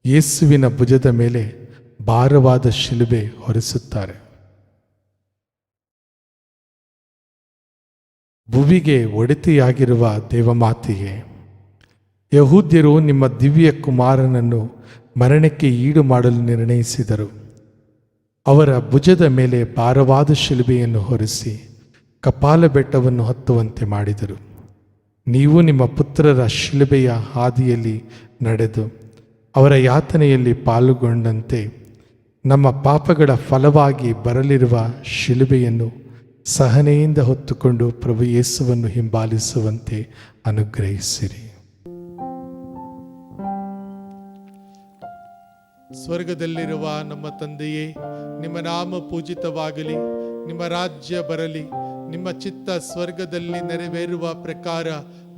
ಯೇಸುವಿನ ಭುಜದ ಮೇಲೆ ಭಾರವಾದ ಶಿಲುಬೆ ಹೊರಿಸುತ್ತಾರೆ. ಭುವಿಗೆ ಒಡೆತೆಯಾಗಿರುವ ದೇವಮಾತೆಗೆ, ಯಹೂದ್ಯರು ನಿಮ್ಮ ದಿವ್ಯ ಕುಮಾರನನ್ನು ಮರಣಕ್ಕೆ ಈಡು ಮಾಡಲು ನಿರ್ಣಯಿಸಿದರು. ಅವರ ಭುಜದ ಮೇಲೆ ಭಾರವಾದ ಶಿಲುಬೆಯನ್ನು ಹೊರಿಸಿ ಕಪಾಲ ಬೆಟ್ಟವನ್ನು ಹತ್ತುವಂತೆ ಮಾಡಿದರು. ನೀವು ನಿಮ್ಮ ಪುತ್ರರ ಶಿಲುಬೆಯ ಹಾದಿಯಲ್ಲಿ ನಡೆದು ಅವರ ಯಾತನೆಯಲ್ಲಿ ಪಾಲುಗೊಂಡಂತೆ ನಮ್ಮ ಪಾಪಗಳ ಫಲವಾಗಿ ಬರಲಿರುವ ಶಿಲುಬೆಯನ್ನು ಸಹನೆಯಿಂದ ಹೊತ್ತುಕೊಂಡು ಪ್ರಭು ಯೇಸುವನ್ನು ಹಿಂಬಾಲಿಸುವಂತೆ ಅನುಗ್ರಹಿಸಿರಿ. ಸ್ವರ್ಗದಲ್ಲಿರುವ ನಮ್ಮ ತಂದೆಯೇ, ನಿಮ್ಮ ನಾಮ ಪೂಜಿತವಾಗಲಿ, ನಿಮ್ಮ ರಾಜ್ಯ ಬರಲಿ, ನಿಮ್ಮ ಚಿತ್ತ ಸ್ವರ್ಗದಲ್ಲಿ ನೆರವೇರುವ ಪ್ರಕಾರ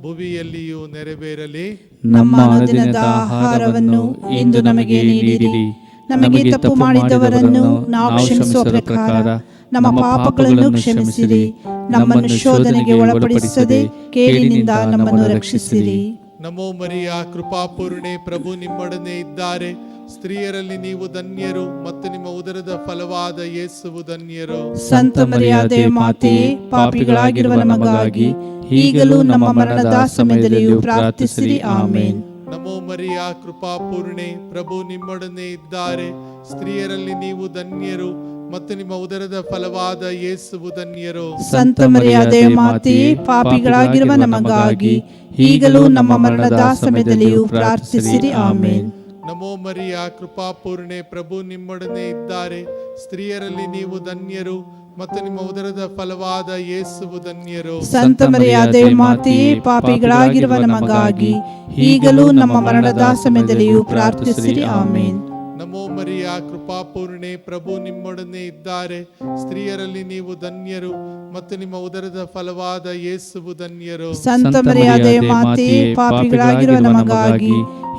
ಭುವಿಯಲ್ಲಿಯೂ ನೆರವೇರಲಿ. ನಮ್ಮ ಅನುದಿನದ ಆಹಾರವನ್ನು ಇಂದು ನಮಗೆ ನೀಡಿರಿ. ನಮಗೆ ತಪ್ಪು ಮಾಡಿದವರನ್ನು ನಾವು ಕ್ಷಮಿಸುವ ಪ್ರಕಾರ ನಮ್ಮ ಪಾಪಗಳನ್ನು ಕ್ಷಮಿಸಿರಿ. ನಮ್ಮನ್ನು ಶೋಧನೆಗೆ ಒಳಪಡಿಸದೆ ಕೇಡಿನಿಂದ ನಮ್ಮನ್ನು ರಕ್ಷಿಸಿರಿ. ನಮೋ ಮರಿಯ, ಕೃಪಾಪೂರ್ಣೆ, ಪ್ರಭು ನಿಮ್ಮೊಡನೆ ಇದ್ದಾರೆ. ಸ್ತ್ರೀಯರಲ್ಲಿ ನೀವು ಧನ್ಯರು ಮತ್ತು ನಿಮ್ಮ ಉದರದ ಫಲವಾದ ಯೇಸುವು ಧನ್ಯರು. ಸಂತ ಮರಿಯಾದೆ ಮಾತೆಯೇ, ಪಾಪಿಗಳಾಗಿರುವ ನಮಗಾಗಿ ಈಗಲೂ ನಮ್ಮ ಮರಣದ ಸಮಯದಲ್ಲಿಯೂ ಪ್ರಾರ್ಥಿಸಿರಿ. ಆಮೇನ್. ನಮೋ ಮರಿಯ, ಕೃಪಾಪೂರ್ಣೆ, ಪ್ರಭು ನಿಮ್ಮೊಡನೆ ಇದ್ದಾರೆ. ಸ್ತ್ರೀಯರಲ್ಲಿ ನೀವು ಧನ್ಯರು ಮತ್ತು ನಿಮ್ಮ ಉದರದ ಫಲವಾದ ಯೇಸುವು ಧನ್ಯರು. ಸಂತ ಮರಿಯಾದೆ ಮಾತೆಯೇ, ಪಾಪಿಗಳಾಗಿರುವ ನಮಗಾಗಿ ಈಗಲೂ ನಮ್ಮ ಮರಣದ ಸಮಯದಲ್ಲಿಯೂ ಪ್ರಾರ್ಥಿಸಿರಿ. ಆಮೇನ್. ನಮೋ ಮರಿಯ, ಕೃಪಾಪೂರ್ಣೆ, ಪ್ರಭು ನಿಮ್ಮೊಡನೆ ಇದ್ದಾರೆ. ಸ್ತ್ರೀಯರಲ್ಲಿ ನೀವು ಧನ್ಯರು ಮತ್ತು ನಿಮ್ಮ ಉದರದ ಫಲವಾದ ಯೇಸುವು ಧನ್ಯರು. ಸಂತ ಮರಿಯಾದೆ ಮಾತೆಯೇ, ಪಾಪಿಗಳಾಗಿರುವ ನಮಗಾಗಿ ಈಗಲೂ ನಮ್ಮ ಮರಣದ ಸಮಯದಲ್ಲಿಯೂ ಪ್ರಾರ್ಥಿಸಿರಿ. ಆಮೇನ್. ನಮೋ ಮರಿಯ, ಕೃಪಾಪೂರ್ಣೆ, ಪ್ರಭು ನಿಮ್ಮೊಡನೆ ಇದ್ದಾರೆ. ಸ್ತ್ರೀಯರಲ್ಲಿ ನೀವು ಧನ್ಯರು ಮತ್ತು ನಿಮ್ಮ ಉದರದ ಫಲವಾದ ಯೇಸುವು ಧನ್ಯರು. ಸಂತ ಮರಿಯಾದೆ ಮಾತೆಯೇ, ಪಾಪಿಗಳಾಗಿರುವ ನಮಗಾಗಿ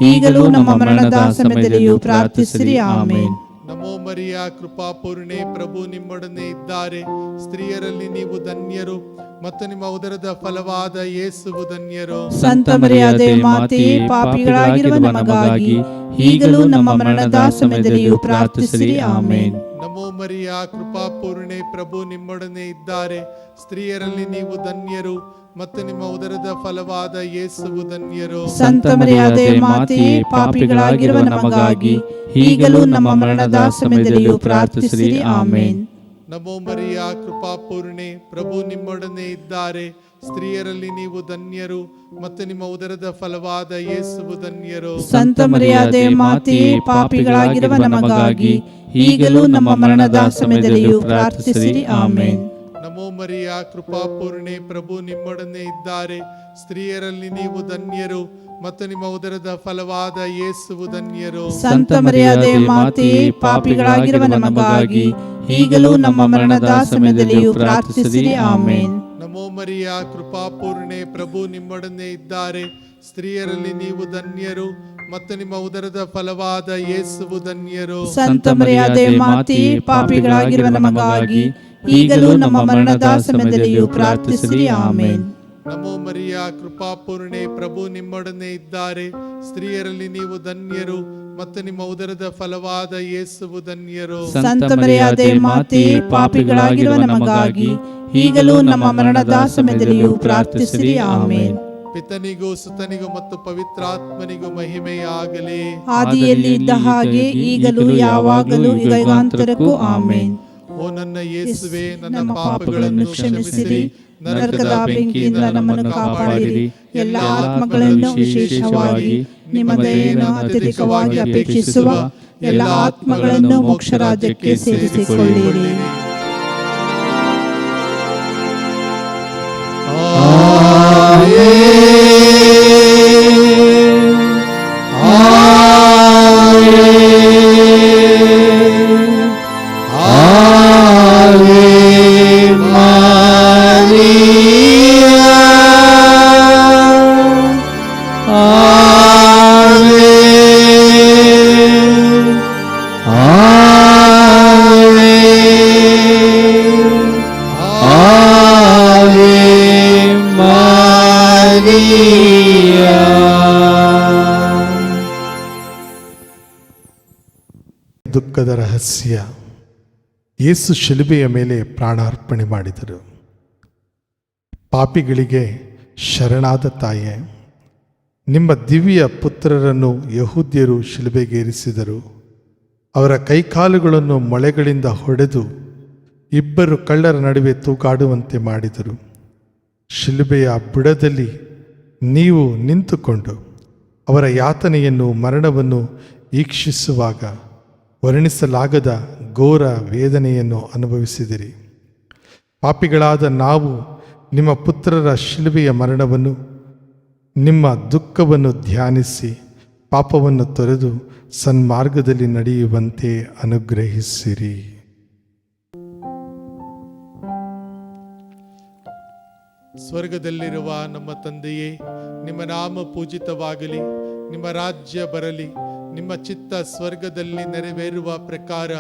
ಈಗಲೂ ನಮ್ಮ ಮರಣದ ಸಮಯದಲ್ಲಿಯೂ ಪ್ರಾರ್ಥಿಸಿರಿ. ಆಮೇನ್. ನಮೋ ಮರಿಯ, ಕೃಪಾಪೂರ್ಣೆ, ಪ್ರಭು ನಿಮ್ಮೊಡನೆ ಇದ್ದಾರೆ. ಸ್ತ್ರೀಯರಲ್ಲಿ ನೀವು ಧನ್ಯರು ಮತ್ತು ನಿಮ್ಮ ಉದರದ ಫಲವಾದ ಯೇಸುವು ಧನ್ಯರು. ಸಂತ ಮರಿಯಾದೆ ಮಾತೆಯೇ, ಪಾಪಿಗಳಾಗಿರುವ ನಮಗಾಗಿ ಈಗಲೂ ನಮ್ಮ ಮರಣದ ಸಮಯದಲ್ಲಿಯೂ ಪ್ರಾರ್ಥಿಸಿರಿ. ಆಮೇನ್. ನಮೋ ಮರಿಯ, ಕೃಪಾಪೂರ್ಣೆ, ಪ್ರಭು ನಿಮ್ಮೊಡನೆ ಇದ್ದಾರೆ. ಸ್ತ್ರೀಯರಲ್ಲಿ ನೀವು ಧನ್ಯರು ಮತ್ತು ನಿಮ್ಮ ಉದರದ ಫಲವಾದ ಯೇಸುವು ಧನ್ಯರು. ಸಂತ ಮರಿಯಾದೆ ಮಾತೆಯೇ, ಪಾಪಿಗಳಾಗಿರುವ ನಮಗಾಗಿ ಈಗಲೂ ನಮ್ಮ ಮರಣದ ಸಮಯದಲ್ಲಿಯೂ ಪ್ರಾರ್ಥಿಸಿರಿ. ಆಮೇನ್. ನಮೋ ಮರಿಯ, ಕೃಪಾಪೂರ್ಣೆ, ಪ್ರಭು ನಿಮ್ಮೊಡನೆ ಇದ್ದಾರೆ. ಸ್ತ್ರೀಯರಲ್ಲಿ ನೀವು ಧನ್ಯರು ಮತ್ತು ನಿಮ್ಮ ಉದರದ ಫಲವಾದ ಯೇಸುವು ಧನ್ಯರು. ಸಂತ ಮರಿಯಾದೆ ಮಾತೆಯೇ, ಪಾಪಿಗಳಾಗಿರುವ ನಮಗಾಗಿ ಈಗಲೂ ನಮ್ಮ ಮರಣದ ಸಮಯದಲ್ಲಿಯೂ ಪ್ರಾರ್ಥಿಸಿರಿ. ಆಮೇನ್. ನಮೋ ಮರಿಯ, ಕೃಪಾಪೂರ್ಣೆ, ಪ್ರಭು ನಿಮ್ಮೊಡನೆ ಇದ್ದಾರೆ. ಸ್ತ್ರೀಯರಲ್ಲಿ ನೀವು ಧನ್ಯರು ಮತ್ತು ನಿಮ್ಮ ಉದರದ ಫಲವಾದ ಯೇಸುವು ಧನ್ಯರು. ಸಂತ ಮರಿಯಾದೆ ಮಾತೆಯೇ, ಪಾಪಿಗಳಾಗಿರುವ ನಮಗಾಗಿ ಈಗಲೂ ನಮ್ಮ ಮರಣದ ಸಮಯದಲ್ಲಿಯೂ ಪ್ರಾರ್ಥಿಸಿರಿ. ಆಮೇನ್. ನಮೋ ಮರಿಯ, ಕೃಪಾಪೂರ್ಣೆ, ಪ್ರಭು ನಿಮ್ಮೊಡನೆ ಇದ್ದಾರೆ. ಸ್ತ್ರೀಯರಲ್ಲಿ ನೀವು ಧನ್ಯರು ಮತ್ತು ನಿಮ್ಮ ಉದರದ ಫಲವಾದ ಯೇಸುವು ಧನ್ಯರು. ಸಂತ ಮರಿಯಾದೆ ಮಾತೆಯೇ, ಪಾಪಿಗಳಾಗಿರುವ ನಮಗಾಗಿ ಈಗಲೂ ನಮ್ಮ ಮರಣದ ಸಮಯದಲ್ಲಿಯೂ ಪ್ರಾರ್ಥಿಸಿರಿ. ಆಮೇನ್. ನಮೋ ಮರಿಯ, ಕೃಪಾಪೂರ್ಣೆ, ಪ್ರಭು ನಿಮ್ಮೊಡನೆ ಇದ್ದಾರೆ. ಸ್ತ್ರೀಯರಲ್ಲಿ ನೀವು ಧನ್ಯರು ಮತ್ತು ನಿಮ್ಮ ಉದರದ ಫಲವಾದ ಯೇಸುವು ಧನ್ಯರು. ಸಂತ ಮರಿಯಾದೆ ಮಾತೆಯೇ, ಪಾಪಿಗಳಾಗಿರುವ ನಮಗಾಗಿ ಈಗಲೂ ನಮ್ಮ ಮರಣದ ಸಮಯದಲ್ಲಿಯೂ ಪ್ರಾರ್ಥಿಸಿರಿ. ಆಮೇನ್. ಪಿತನಿಗೂ ಸುತನಿಗೂ ಮತ್ತು ಪವಿತ್ರಾತ್ಮನಿಗೂ ಮಹಿಮೆಯಾಗಲಿ. ಆದಿಯಲ್ಲಿ ಇದ್ದ ಹಾಗೆ ಈಗಲೂ ಯಾವಾಗಲೂ ಯುಗಾಂತರಕ್ಕೂ. ಆಮೇನ್. ಓ ನನ್ನ ಯೇಸುವೆ, ನನ್ನ ಪಾಪಗಳನ್ನು ಕ್ಷಮಿಸಿರಿ. ನರಕದ ಬೆಂಕಿಯಿಂದ ನಮ್ಮನ್ನು ಕಾಪಾಡಿರಿ. ಎಲ್ಲ ಆತ್ಮಗಳನ್ನು, ವಿಶೇಷವಾಗಿ ನಿಮ್ಮ ದಯೆಯನ್ನು ಅತ್ಯಧಿಕವಾಗಿ ಅಪೇಕ್ಷಿಸುವ ಎಲ್ಲ ಆತ್ಮಗಳನ್ನು ಮೋಕ್ಷ ರಾಜ್ಯಕ್ಕೆ ಸೇರಿಸಿಕೊಳ್ಳಿರಿ. ದುಃಖದ ರಹಸ್ಯ. ಯೇಸು ಶಿಲುಬೆಯ ಮೇಲೆ ಪ್ರಾಣಾರ್ಪಣೆ ಮಾಡಿದರು. ಪಾಪಿಗಳಿಗೆ ಶರಣಾದ ತಾಯೆ, ನಿಮ್ಮ ದಿವ್ಯ ಪುತ್ರರನ್ನು ಯಹೂದ್ಯರು ಶಿಲುಬೆಗೇರಿಸಿದರು. ಅವರ ಕೈಕಾಲುಗಳನ್ನು ಮೊಳೆಗಳಿಂದ ಹೊಡೆದು ಇಬ್ಬರು ಕಳ್ಳರ ನಡುವೆ ತೂಗಾಡುವಂತೆ ಮಾಡಿದರು. ಶಿಲುಬೆಯ ಬುಡದಲ್ಲಿ ನೀವು ನಿಂತುಕೊಂಡು ಅವರ ಯಾತನೆಯನ್ನು, ಮರಣವನ್ನು ಈಕ್ಷಿಸುವಾಗ ವರ್ಣಿಸಲಾಗದ ಘೋರ ವೇದನೆಯನ್ನು ಅನುಭವಿಸಿದಿರಿ. ಪಾಪಿಗಳಾದ ನಾವು ನಿಮ್ಮ ಪುತ್ರರ ಶಿಲುಬೆಯ ಮರಣವನ್ನು, ನಿಮ್ಮ ದುಃಖವನ್ನು ಧ್ಯಾನಿಸಿ ಪಾಪವನ್ನು ತೊರೆದು ಸನ್ಮಾರ್ಗದಲ್ಲಿ ನಡೆಯುವಂತೆ ಅನುಗ್ರಹಿಸಿರಿ. ಸ್ವರ್ಗದಲ್ಲಿರುವ ನಮ್ಮ ತಂದೆಯೇ, ನಿಮ್ಮ ನಾಮ ಪೂಜಿತವಾಗಲಿ, ನಿಮ್ಮ ರಾಜ್ಯ ಬರಲಿ, ನಿಮ್ಮ ಚಿತ್ತ ಸ್ವರ್ಗದಲ್ಲಿ ನೆರವೇರುವ ಪ್ರಕಾರ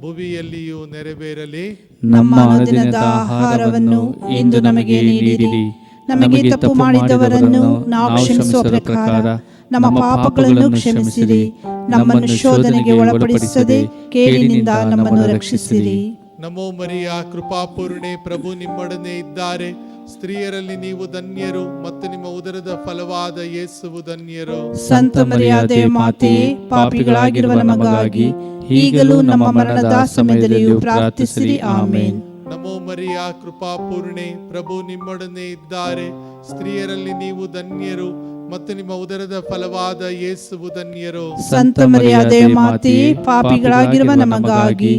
ಭುವಿಯಲ್ಲಿಯೂ ನೆರವೇರಲಿ. ನಮ್ಮ ಅನುದಿನದ ಆಹಾರವನ್ನು ಇಂದು ನಮಗೆ ನೀಡಿರಿ. ನಮಗೆ ತಪ್ಪು ಮಾಡಿದವರನ್ನು ನಾವು ಕ್ಷಮಿಸುವ ಪ್ರಕಾರ ನಮ್ಮ ಪಾಪಗಳನ್ನು ಕ್ಷಮಿಸಿರಿ. ನಮ್ಮನ್ನು ಶೋಧನೆಗೆ ಒಳಪಡಿಸದೆ ಕೇಡಿನಿಂದ ನಮ್ಮನ್ನು ರಕ್ಷಿಸಿರಿ. ನಮೋ ಮರಿಯ, ಕೃಪಾಪೂರ್ಣೆ, ಪ್ರಭು ನಿಮ್ಮೊಡನೆ ಇದ್ದಾರೆ. ಸ್ತ್ರೀಯರಲ್ಲಿ ನೀವು ಧನ್ಯರು ಮತ್ತು ನಿಮ್ಮ ಉದರದ ಫಲವಾದ ಯೇಸುವು ಧನ್ಯರು. ಸಂತ ಮರಿಯಾದೆ ಮಾತೆಯೇ, ಪಾಪಿಗಳಾಗಿರುವ ನಮಗಾಗಿ ಈಗಲೂ ನಮ್ಮ ಮರಣದ ಸಮಯದಲ್ಲಿಯೂ ಪ್ರಾರ್ಥಿಸಿರಿ. ಆಮೇನ್. ನಮೋ ಮರಿಯ, ಕೃಪಾಪೂರ್ಣೆ, ಪ್ರಭು ನಿಮ್ಮೊಡನೆ ಇದ್ದಾರೆ. ಸ್ತ್ರೀಯರಲ್ಲಿ ನೀವು ಧನ್ಯರು ಮತ್ತು ನಿಮ್ಮ ಉದರದ ಫಲವಾದ ಯೇಸುವು ಧನ್ಯರು. ಸಂತ ಮರಿಯಾದೆ ಮಾತೆಯೇ, ಪಾಪಿಗಳಾಗಿರುವ ನಮಗಾಗಿ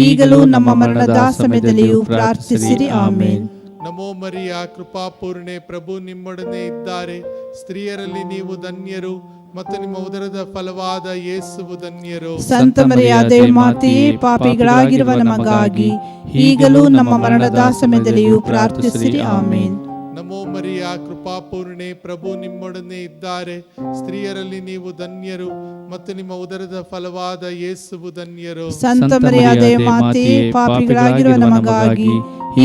ಈಗಲೂ ನಮ್ಮ ಮರಣದ ಸಮಯದಲ್ಲಿಯೂ ಪ್ರಾರ್ಥಿಸಿರಿ. ಆಮೇನ್. ನಮೋ ಮರಿಯ, ಕೃಪಾಪೂರ್ಣೆ, ಪ್ರಭು ನಿಮ್ಮೊಡನೆ ಇದ್ದಾರೆ. ಸ್ತ್ರೀಯರಲ್ಲಿ ನೀವು ಧನ್ಯರು ಮತ್ತು ನಿಮ್ಮ ಉದರದ ಫಲವಾದ ಯೇಸುವು ಧನ್ಯರು. ಸಂತ ಮರಿಯಾದೆ ಮಾತೆಯೇ, ಪಾಪಿಗಳಾಗಿರುವ ನಮಗಾಗಿ ಈಗಲೂ ನಮ್ಮ ಮರಣದ ಸಮಯದಲ್ಲಿಯೂ ಪ್ರಾರ್ಥಿಸಿರಿ. ಆಮೇನ್. ನಮೋ ಮರಿಯ, ಕೃಪಾಪೂರ್ಣೆ, ಪ್ರಭು ನಿಮ್ಮೊಡನೆ ಇದ್ದಾರೆ. ಸ್ತ್ರೀಯರಲ್ಲಿ ನೀವು ಧನ್ಯರು ಮತ್ತು ನಿಮ್ಮ ಉದರದ ಫಲವಾದ ಯೇಸುವು ಧನ್ಯರು. ಸಂತ ಮರಿಯಾದೆ ಮಾತೆಯೇ, ಪಾಪಿಗಳಾಗಿರುವ ನಮಗಾಗಿ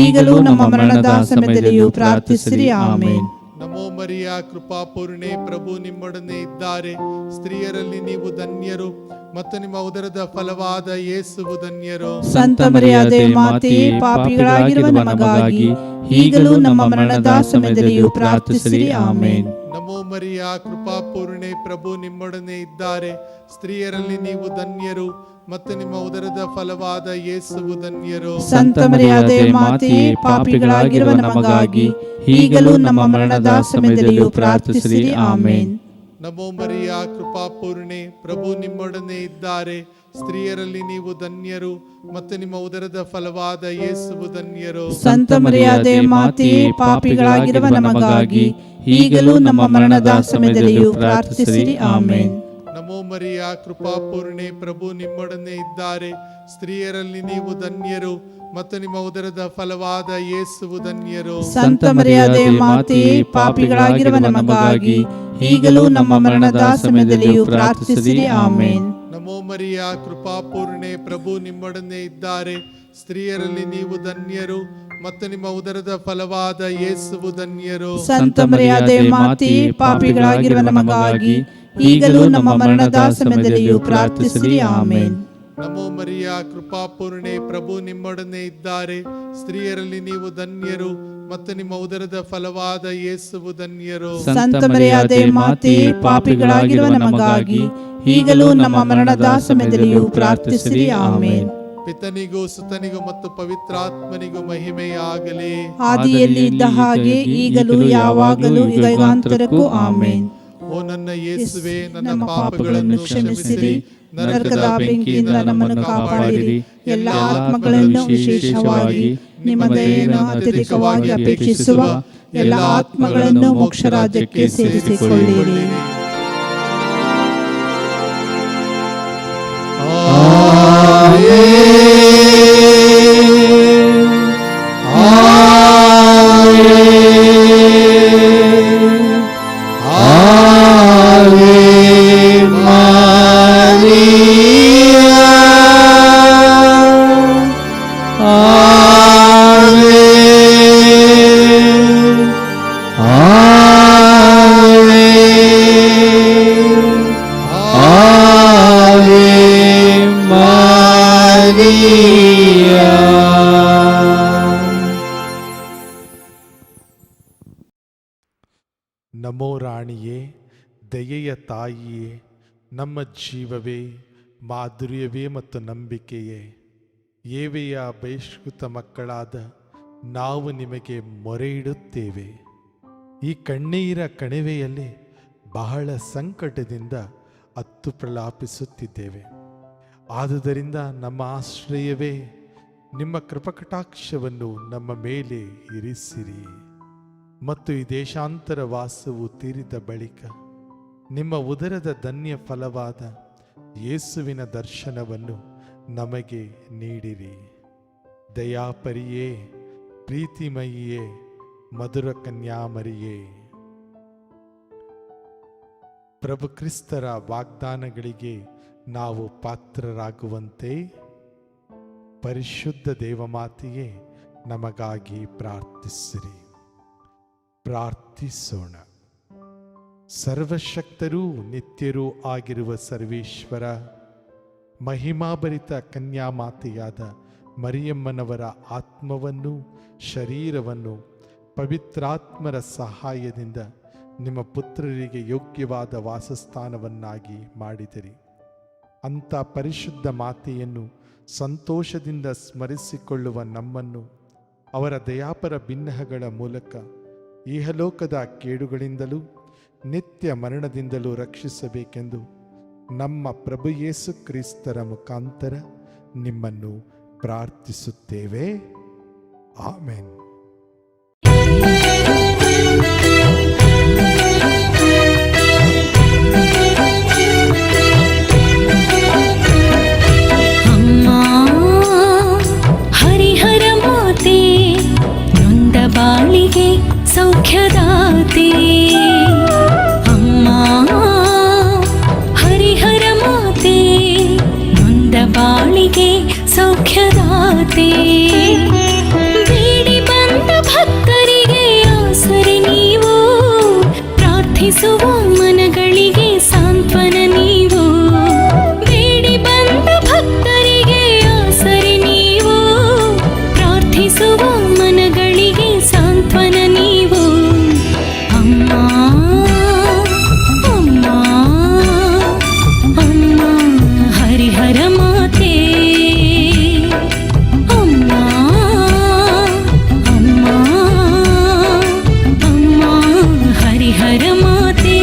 ಈಗಲೂ ನಮ್ಮ ಮರಣದ ಸಮಯದಲ್ಲಿಯೂ ಪ್ರಾರ್ಥಿಸಿರಿ. ಆಮೇನ್. ನಮೋ ಮರಿಯ, ಕೃಪಾಪೂರ್ಣೆ, ಪ್ರಭು ನಿಮ್ಮೊಡನೆ ಇದ್ದಾರೆ. ಸ್ತ್ರೀಯರಲ್ಲಿ ನೀವು ಧನ್ಯರು ಮತ್ತು ನಿಮ್ಮ ಉದರದ ಫಲವಾದ ಯೇಸುವು ಧನ್ಯರು. ಸಂತ ಮರಿಯಾದೆ ಮಾತೆಯೇ, ಪಾಪಿಗಳಾಗಿರುವ ನಮಗಾಗಿ ಈಗಲೂ ನಮ್ಮ ಮರಣದ ಸಮಯದಲ್ಲಿಯೂ ಪ್ರಾರ್ಥಿಸಿರಿ. ಆಮೇನ್. ನಮೋ ಮರಿಯ, ಕೃಪಾಪೂರ್ಣೆ, ಪ್ರಭು ನಿಮ್ಮೊಡನೆ ಇದ್ದಾರೆ. ಸ್ತ್ರೀಯರಲ್ಲಿ ನೀವು ಧನ್ಯರು ಮತ್ತು ನಿಮ್ಮ ಉದರದ ಫಲವಾದ ಯೇಸುವು ಧನ್ಯರು. ಸಂತ ಮರಿಯಾದೆ ಮಾತೆಯೇ, ಪಾಪಿಗಳಾಗಿರುವ ನಮಗಾಗಿ ಈಗಲೂ ನಮ್ಮ ಮರಣದ ಸಮಯದಲ್ಲಿಯೂ ಪ್ರಾರ್ಥಿಸಿರಿ. ಆಮೇನ್. ನಮೋ ಮರಿಯ, ಕೃಪಾಪೂರ್ಣೆ, ಪ್ರಭು ನಿಮ್ಮೊಡನೆ ಇದ್ದಾರೆ. ಸ್ತ್ರೀಯರಲ್ಲಿ ನೀವು ಧನ್ಯರು ಮತ್ತು ನಿಮ್ಮ ಉದರದ ಫಲವಾದ ಯೇಸುವು ಧನ್ಯರು. ಸಂತ ಮರಿಯಾದೆ ಮಾತೆಯೇ, ಪಾಪಿಗಳಾಗಿರುವ ನಮಗಾಗಿ ಈಗಲೂ ನಮ್ಮ ಮರಣದ ಸಮಯದಲ್ಲಿಯೂ ಪ್ರಾರ್ಥಿಸಿರಿ. ಆಮೇನ್. ನಮೋ ಮರಿಯ, ಕೃಪಾಪೂರ್ಣೆ, ಪ್ರಭು ನಿಮ್ಮೊಡನೆ ಇದ್ದಾರೆ. ಸ್ತ್ರೀಯರಲ್ಲಿ ನೀವು ಧನ್ಯರು ಮತ್ತು ನಿಮ್ಮ ಉದರದ ಫಲವಾದ ಯೇಸುವು ಧನ್ಯರು. ಸಂತ ಮರಿಯಾದೆ ಮಾತೆಯೇ, ಪಾಪಿಗಳಾಗಿರುವ ನಮಗಾಗಿ ಈಗಲೂ ನಮ್ಮ ಮರಣದ ಸಮಯದಲ್ಲಿಯೂ ಪ್ರಾರ್ಥಿಸಿರಿ. ಆಮೇನ್. ನಮೋ ಮರಿಯ, ಕೃಪಾಪೂರ್ಣೆ, ಪ್ರಭು ನಿಮ್ಮೊಡನೆ ಇದ್ದಾರೆ. ಸ್ತ್ರೀಯರಲ್ಲಿ ನೀವು ಧನ್ಯರು ಮತ್ತು ನಿಮ್ಮ ಉದರದ ಫಲವಾದ ಯೇಸುವು ಧನ್ಯರು. ಸಂತ ಮರಿಯಾದೆ ಮಾತೆಯೇ, ಪಾಪಿಗಳಾಗಿರುವ ನಮಗಾಗಿ ಈಗಲೂ ನಮ್ಮ ಮರಣದ ಸಮಯದಲ್ಲಿಯೂ ಪ್ರಾರ್ಥಿಸಿರಿ. ಆಮೇನ್. ನಮೋ ಮರಿಯ, ಕೃಪಾಪೂರ್ಣೆ, ಪ್ರಭು ನಿಮ್ಮೊಡನೆ ಇದ್ದಾರೆ. ಸ್ತ್ರೀಯರಲ್ಲಿ ನೀವು ಧನ್ಯರು ಮತ್ತು ನಿಮ್ಮ ಉದರದ ಫಲವಾದ ಯೇಸುವು ಧನ್ಯರು. ಸಂತ ಮರಿಯಾದೆ ಮಾತೆಯೇ, ಪಾಪಿಗಳಾಗಿರುವ ನಮಗಾಗಿ ಈಗಲೂ ನಮ್ಮ ಮರಣದ ಸಮಯದಲ್ಲಿಯೂ ಪ್ರಾರ್ಥಿಸಿರಿ. ಆಮೇನ್. ಪಿತನಿಗೂ ಸುತನಿಗೂ ಮತ್ತು ಪವಿತ್ರಾತ್ಮನಿಗೂ ಮಹಿಮೆಯಾಗಲಿ. ಆದಿಯಲ್ಲಿ ಇದ್ದ ಹಾಗೆ ಈಗಲೂ ಯಾವಾಗಲೂ ಯುಗಾಂತರಕ್ಕೂ. ಆಮೇನ್. ಓ ನನ್ನ ಯೇಸುವೆ, ನನ್ನ ಪಾಪಗಳನ್ನು ಕ್ಷಮಿಸಿರಿ. ನರಕದ ಬೆಂಕಿಯಿಂದ ನಮ್ಮನ್ನು ಕಾಪಾಡಿರಿ. ಎಲ್ಲ ಆತ್ಮಗಳನ್ನು, ವಿಶೇಷವಾಗಿ ನಿಮ್ಮ ದಯೆಯನ್ನು ಅತ್ಯಧಿಕವಾಗಿ ಅಪೇಕ್ಷಿಸುವ ಎಲ್ಲ ಆತ್ಮಗಳನ್ನು ಮೋಕ್ಷ ರಾಜ್ಯಕ್ಕೆ ಸೇರಿಸಿಕೊಳ್ಳಿರಿ. ನಮೋ ರಾಣಿಯೇ, ದಯೆಯ ತಾಯಿಯೇ, ನಮ್ಮ ಜೀವವೇ, ಮಾಧುರ್ಯವೇ ಮತ್ತು ನಂಬಿಕೆಯೇ, ಏವೆಯ ಬಹಿಷ್ಕೃತ ಮಕ್ಕಳಾದ ನಾವು ನಿಮಗೆ ಮೊರೆ ಇಡುತ್ತೇವೆ. ಈ ಕಣ್ಣೀರ ಕಣಿವೆಯಲ್ಲಿ ಬಹಳ ಸಂಕಟದಿಂದ ಅತ್ತು ಪ್ರಲಾಪಿಸುತ್ತಿದ್ದೇವೆ. ಆದುದರಿಂದ ನಮ್ಮ ಆಶ್ರಯವೇ, ನಿಮ್ಮ ಕೃಪಕಟಾಕ್ಷವನ್ನು ನಮ್ಮ ಮೇಲೆ ಇರಿಸಿರಿ ಮತ್ತು ಈ ದೇಶಾಂತರ ವಾಸವು ತೀರಿದ ಬಳಿಕ ನಿಮ್ಮ ಉದರದ ಧನ್ಯ ಫಲವಾದ ಯೇಸುವಿನ ದರ್ಶನವನ್ನು ನಮಗೆ ನೀಡಿರಿ. ದಯಾಪರಿಯೇ, ಪ್ರೀತಿಮಯಿಯೇ, ಮಧುರ ಕನ್ಯಾಮರಿಯೇ, ಪ್ರಭು ಕ್ರಿಸ್ತರ ವಾಗ್ದಾನಗಳಿಗೆ ನಾವು ಪಾತ್ರರಾಗುವಂತೆ ಪರಿಶುದ್ಧ ದೇವಮಾತೆಯೇ ನಮಗಾಗಿ ಪ್ರಾರ್ಥಿಸಿರಿ. ಪ್ರಾರ್ಥಿಸೋಣ. ಸರ್ವಶಕ್ತರೂ ನಿತ್ಯರೂ ಆಗಿರುವ ಸರ್ವೇಶ್ವರ, ಮಹಿಮಾಭರಿತ ಕನ್ಯಾಮಾತೆಯಾದ ಮರಿಯಮ್ಮನವರ ಆತ್ಮವನ್ನು ಶರೀರವನ್ನು ಪವಿತ್ರಾತ್ಮರ ಸಹಾಯದಿಂದ ನಿಮ್ಮ ಪುತ್ರರಿಗೆ ಯೋಗ್ಯವಾದ ವಾಸಸ್ಥಾನವನ್ನಾಗಿ ಮಾಡಿದಿರಿ. ಅಂಥ ಪರಿಶುದ್ಧ ಮಾತೆಯನ್ನು ಸಂತೋಷದಿಂದ ಸ್ಮರಿಸಿಕೊಳ್ಳುವ ನಮ್ಮನ್ನು ಅವರ ದಯಾಪರ ಬಿನ್ನಹಗಳ ಮೂಲಕ ಇಹಲೋಕದ ಕೇಡುಗಳಿಂದಲೂ ನಿತ್ಯ ಮರಣದಿಂದಲೂ ರಕ್ಷಿಸಬೇಕೆಂದು ನಮ್ಮ ಪ್ರಭು ಯೇಸು ಕ್ರಿಸ್ತರ ಮುಖಾಂತರ ನಿಮ್ಮನ್ನು ಪ್ರಾರ್ಥಿಸುತ್ತೇವೆ. ಆಮೆನ್. ಬಾಳಿಗೆ ಸೌಖ್ಯದಾತೆ ಅಮ್ಮ ಹರಿಹರ ಮಾತೆ, ನೊಂದ ಬಾಳಿಗೆ ಸೌಖ್ಯದಾತೆ. ಬೇಡಿ ಬಂದ ಭಕ್ತರಿಗೆ ಆಸರೆ ನೀವು, ಪ್ರಾರ್ಥಿಸುವ ಮನಗಳಿಗೆ ಸಾಂತ್ವನ ನೀವು. ಬೇಡಿ ಬಂದ ಭಕ್ತರಿಗೆ ಆಸರೆ ನೀವು, ಪ್ರಾರ್ಥಿಸುವ ಮನಗಳಿಗೆ ಸಾಂತ್ವನ ನೀವು. ಅಮ್ಮ ಅಮ್ಮ ಅಮ್ಮ ಹರಿಹರ ಮಾತೆ, ಅಮ್ಮ ಅಮ್ಮ ಅಮ್ಮ ಹರಿಹರ ಮಾತೆ.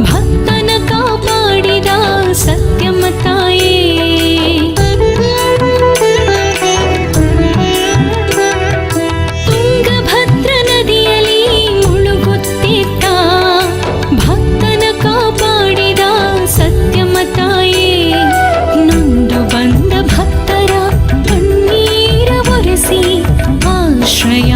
ಭಕ್ತನ ಕಾಪಾಡಿದ ಸತ್ಯಮ್ಮ ತಾಯೇ, ತುಂಗಭದ್ರ ನದಿಯಲ್ಲಿ ಮುಳುಗುತ್ತಿದ್ದ ಭಕ್ತನ ಕಾಪಾಡಿದ ಸತ್ಯಮ್ಮ ತಾಯೇ, ನೊಂದು ಬಂದ ಭಕ್ತರ ಕಣ್ಣೀರ ಒರೆಸಿ ಆಶ್ರಯ